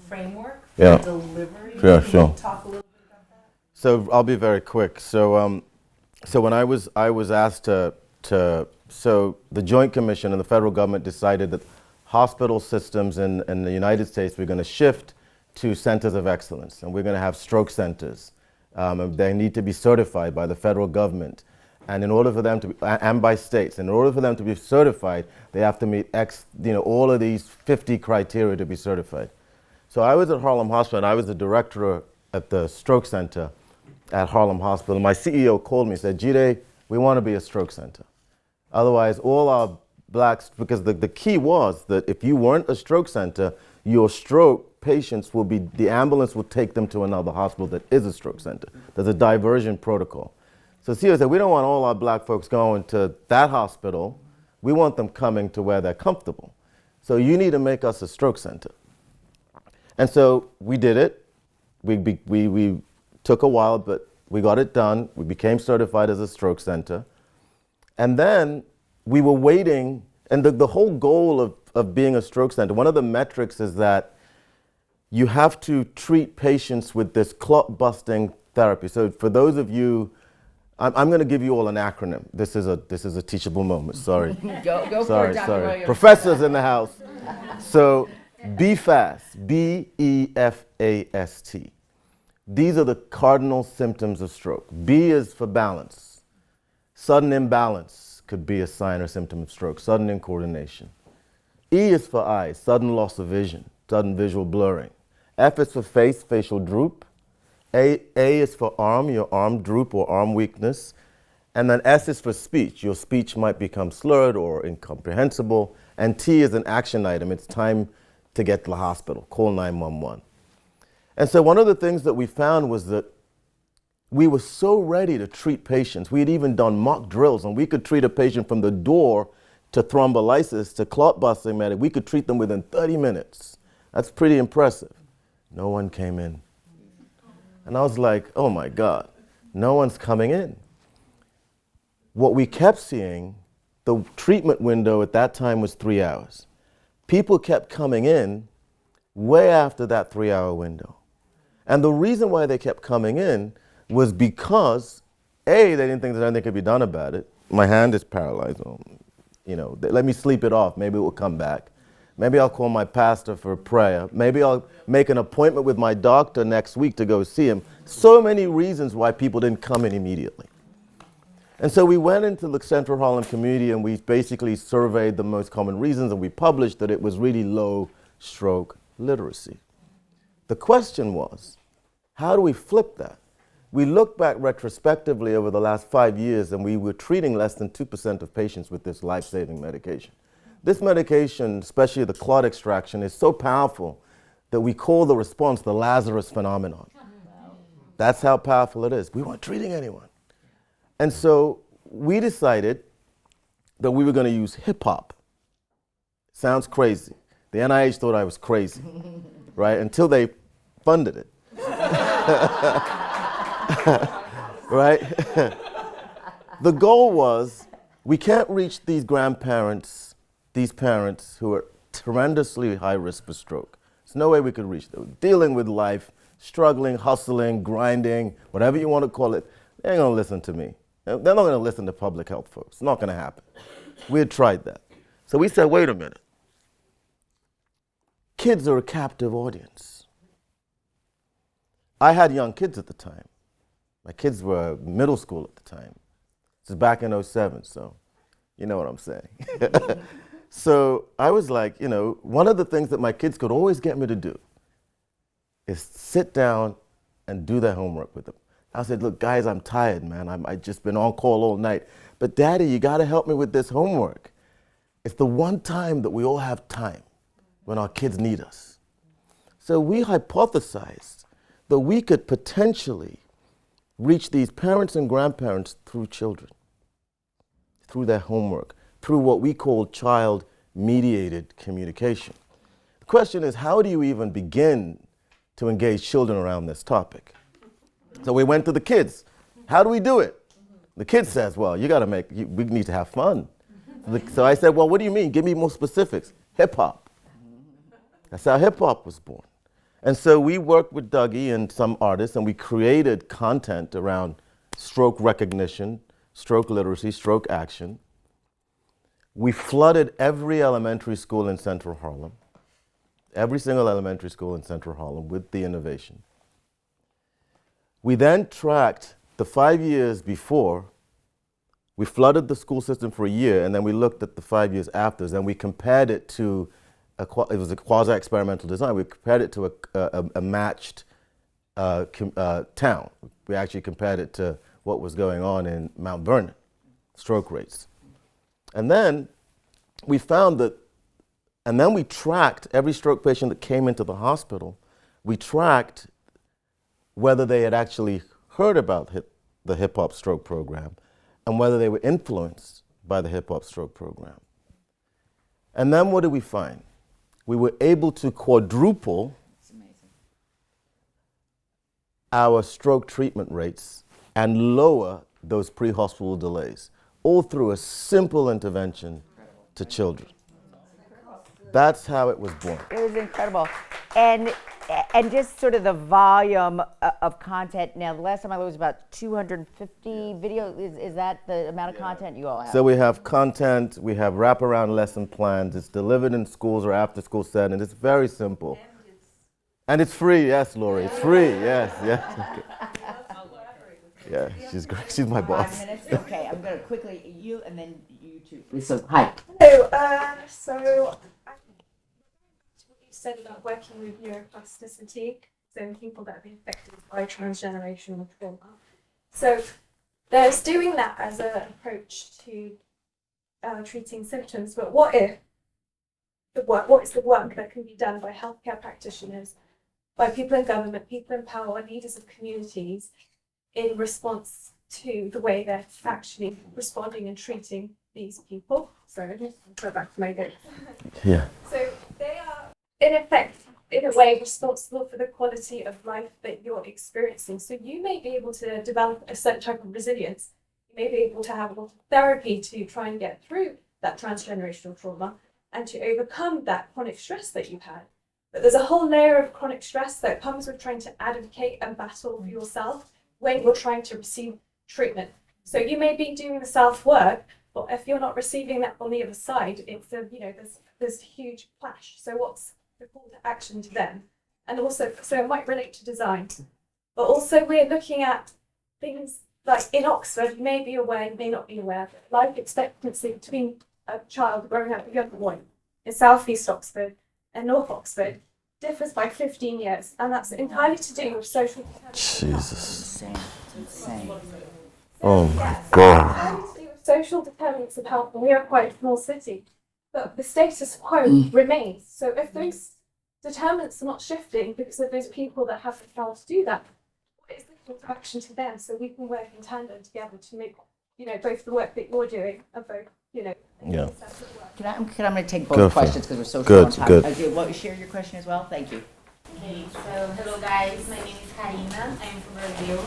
framework for delivery. Yeah, Can sure. you talk a little bit about that? So I'll be very quick. So when I was asked so the Joint Commission and the federal government decided that hospital systems in the United States were going to shift to centers of excellence, and we're going to have stroke centers. They need to be certified by the federal government. And in order for them to be, and by states, in order for them to be certified, they have to meet all of these 50 criteria to be certified. So I was at Harlem Hospital, and I was the director at the stroke center at Harlem Hospital. My CEO called me and said, Jide, we want to be a stroke center. Otherwise, all our blacks, because the key was that if you weren't a stroke center, your stroke patients the ambulance will take them to another hospital that is a stroke center. There's a diversion protocol. So CEO said, we don't want all our black folks going to that hospital. We want them coming to where they're comfortable. So you need to make us a stroke center. And so we did it. We took a while, but we got it done. We became certified as a stroke center. And then we were waiting, and the whole goal of being a stroke center, one of the metrics is that you have to treat patients with this clot-busting therapy. So for those of you, I'm going to give you all an acronym. This is a teachable moment. Sorry. Go for it, Dr. Williams. Professors in the house. So BFAST, B-E-F-A-S-T. These are the cardinal symptoms of stroke. B is for balance. Sudden imbalance could be a sign or symptom of stroke. Sudden incoordination. E is for eyes, sudden loss of vision, sudden visual blurring. F is for face, facial droop. A is for arm, your arm droop or arm weakness. And then S is for speech. Your speech might become slurred or incomprehensible. And T is an action item. It's time to get to the hospital. Call 911. And so one of the things that we found was that we were so ready to treat patients. We had even done mock drills, and we could treat a patient from the door to thrombolysis to clot busting medic. We could treat them within 30 minutes. That's pretty impressive. No one came in. And I was like, oh my God, no one's coming in. What we kept seeing, the treatment window at that time was 3 hours. People kept coming in way after that 3-hour window. And the reason why they kept coming in was because, A, they didn't think there's anything could be done about it. My hand is paralyzed. Let me sleep it off. Maybe it will come back. Maybe I'll call my pastor for a prayer. Maybe I'll make an appointment with my doctor next week to go see him. So many reasons why people didn't come in immediately. And so we went into the Central Harlem community, and we basically surveyed the most common reasons, and we published that it was really low stroke literacy. The question was, how do we flip that? We looked back retrospectively over the last 5 years, and we were treating less than 2% of patients with this life-saving medication. This medication, especially the clot extraction, is so powerful that we call the response the Lazarus phenomenon. That's how powerful it is. We weren't treating anyone. And so we decided that we were going to use hip hop. Sounds crazy. The NIH thought I was crazy, right? Until they funded it. Right? The goal was, we can't reach these grandparents, these parents who are tremendously high risk for stroke. There's no way we could reach them. Dealing with life, struggling, hustling, grinding, whatever you want to call it. They ain't gonna listen to me. They're not gonna listen to public health folks. It's not gonna happen. We had tried that. So we said, wait a minute. Kids are a captive audience. I had young kids at the time. My kids were middle school at the time. This is back in '07, so you know what I'm saying. So I was like, one of the things that my kids could always get me to do is sit down and do their homework with them. I said, look, guys, I'm tired, man. I've just been on call all night. But Daddy, you gotta help me with this homework. It's the one time that we all have time when our kids need us. So we hypothesized that we could potentially reach these parents and grandparents through children, through their homework, through what we call child-mediated communication. The question is, how do you even begin to engage children around this topic? So we went to the kids. How do we do it? The kid says, well, we need to have fun. So I said, well, what do you mean? Give me more specifics. Hip hop. That's how hip hop was born. And so we worked with Dougie and some artists, and we created content around stroke recognition, stroke literacy, stroke action. We flooded every elementary school in Central Harlem, every single elementary school in Central Harlem with the innovation. We then tracked the 5 years before. We flooded the school system for a year, and then we looked at the 5 years after, and we compared it to, it was a quasi-experimental design. We compared it to a matched town. We actually compared it to what was going on in Mount Vernon, stroke rates. And then we found that, and then we tracked every stroke patient that came into the hospital. We tracked whether they had actually heard about the hip hop stroke program and whether they were influenced by the hip hop stroke program. And then what did we find? We were able to quadruple our stroke treatment rates and lower those pre-hospital delays, all through a simple intervention to children. That's how it was born. It was incredible. And just sort of the volume of content. Now, the last time I looked was about 250 videos. Is that the amount of content you all have? So we have content, we have wraparound lesson plans. It's delivered in schools or after school settings. It's very simple. And it's free, yes, Lori. It's free, yes. Yeah, she's great. She's my boss. 5 minutes? Okay, I'm going to quickly, you and then you two. So, hi. Hello. So what you said about working with neuroplasticity, so people that have been affected by transgenerational trauma. So there's doing that as an approach to treating symptoms, but what is the work that can be done by healthcare practitioners, by people in government, people in power, leaders of communities, in response to the way they're actually responding and treating these people? So I'll just go back to my notes. Yeah. So they are, in effect, in a way, responsible for the quality of life that you're experiencing. So you may be able to develop a certain type of resilience. You may be able to have a lot of therapy to try and get through that transgenerational trauma and to overcome that chronic stress that you've had. But there's a whole layer of chronic stress that comes with trying to advocate and battle for yourself when you're trying to receive treatment. So you may be doing the self-work, but if you're not receiving that on the other side, it's there's a huge clash. So what's the call to action to them? And also, so it might relate to design, but also we're looking at things like in Oxford, you may be aware, you may not be aware, but life expectancy between a child growing up, a young boy, in South East Oxford and North Oxford differs by 15 years, and that's entirely to do with social determinants. Jesus. Insane. Oh my God. Entirely to do with social determinants of health, and we are quite a small city, but the status quo remains. So if those determinants are not shifting because of those people that have the power to do that, what is the call to action to them so we can work in tandem together to make, both the work that you're doing and both, Yeah. separate work. Can I'm going to take Go both for it. questions because we're so Good, short on time. good. Okay, well, share your question as well. Thank you. Okay, so hello guys, my name is Karina, I'm from Brazil,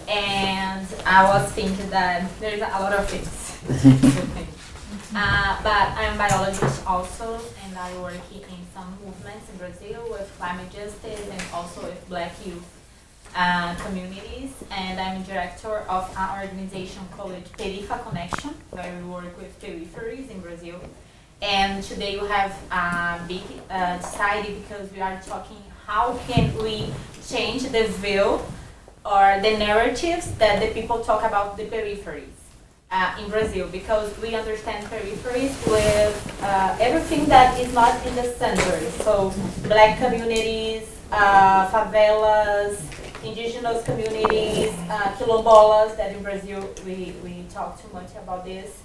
and I was thinking that there is a lot of things. But I'm a biologist also, and I work in some movements in Brazil with climate justice and also with Black youth communities, and I'm director of an organization called Perifa Connection, where we work with peripheries in Brazil. And today we have a big society because we are talking how can we change the view or the narratives that the people talk about the peripheries in Brazil, because we understand peripheries with everything that is not in the center. So Black communities, favelas, indigenous communities, quilombolas, that in Brazil we talk too much about this.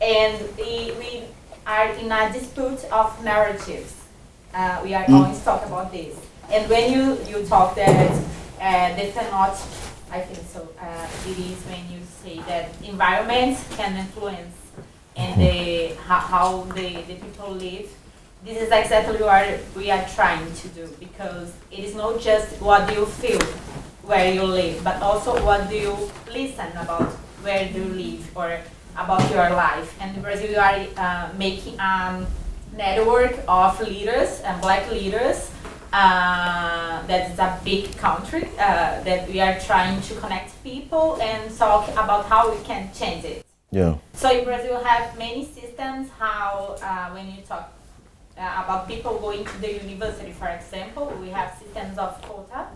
And we are in a dispute of narratives. We are always talk about this. And when you talk that they cannot, I think so, it is when you say that environments can influence and how the people live. This is exactly what we are trying to do, because it is not just what do you feel where you live, but also what do you listen about where do you live or about your life. And in Brazil, we are making a network of leaders and Black leaders. That is a big country that we are trying to connect people and talk about how we can change it. Yeah. So in Brazil, we have many systems. How when you talk about people going to the university, for example, we have systems of quota,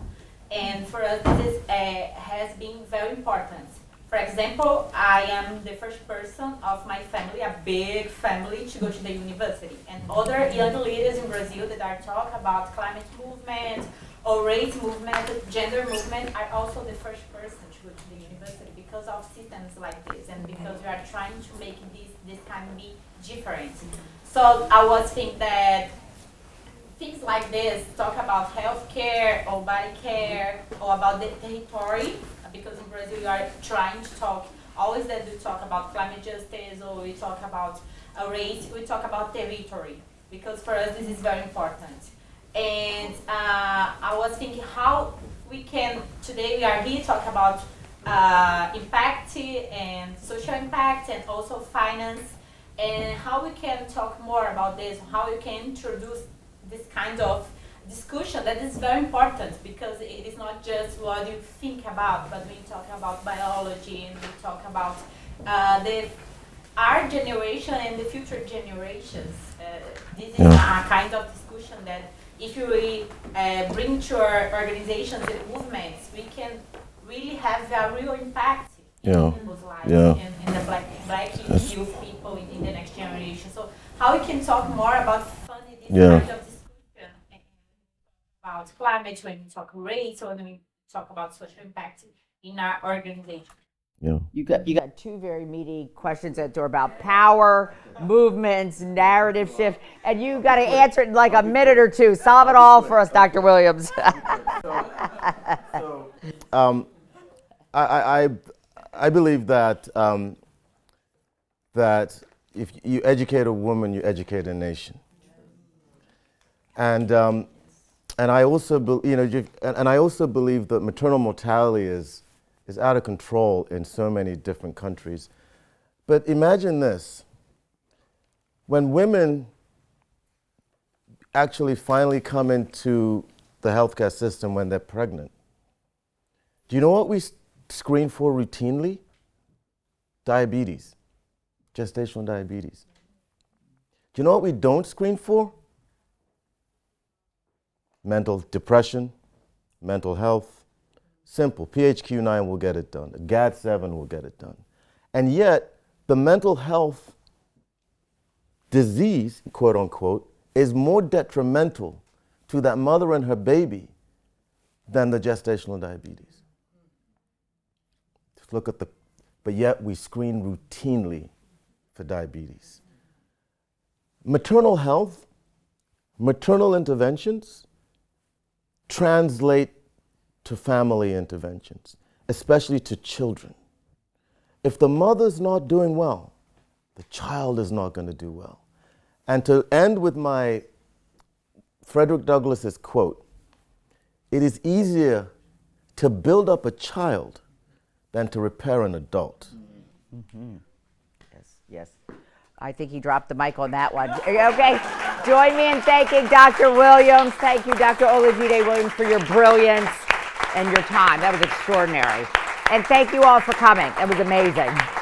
and for us this has been very important. For example, I am the first person of my family, a big family, to go to the university. And other young leaders in Brazil that are talking about climate movement or race movement, gender movement, are also the first person to go to the university because of systems like this and because we are trying to make this kind of be different. So I was thinking that things like this, talk about healthcare or body care or about the territory, because in Brazil we are trying to talk, always that we talk about climate justice or we talk about race, we talk about territory, because for us this is very important. And I was thinking how we can, today we are here talk about impact and social impact and also finance, and how we can talk more about this, how we can introduce this kind of discussion that is very important, because it is not just what you think about, but we talk about biology and we talk about our generation and the future generations. This is a kind of discussion that if we bring to our organizations and movements, we can really have a real impact in people's lives and the black youth people in the next generation. So how we can talk more about funding this kind of discussion about climate, when we talk race, or when we talk about social impact in our organization. Yeah. You got two very meaty questions that are about power, movements, narrative shift, and you got to answer it in like a minute or two. Solve it all for us, Dr. Williams. I believe that that if you educate a woman, you educate a nation. And I also believe that maternal mortality is out of control in so many different countries. But imagine this: when women actually finally come into the healthcare system when they're pregnant, do you know what we screen for routinely? Diabetes, gestational diabetes. Do you know what we don't screen for? Mental depression, mental health. Simple. PHQ-9 will get it done. GAD-7 will get it done. And yet, the mental health disease, quote unquote, is more detrimental to that mother and her baby than the gestational diabetes. Just look at but yet we screen routinely for diabetes. Maternal health, maternal interventions translate to family interventions, especially to children. If the mother's not doing well, the child is not going to do well. And to end with my Frederick Douglass's quote, it is easier to build up a child than to repair an adult. Mm-hmm. Yes. I think he dropped the mic on that one. Okay, join me in thanking Dr. Williams. Thank you, Dr. Olajide Williams, for your brilliance and your time. That was extraordinary. And thank you all for coming. That was amazing.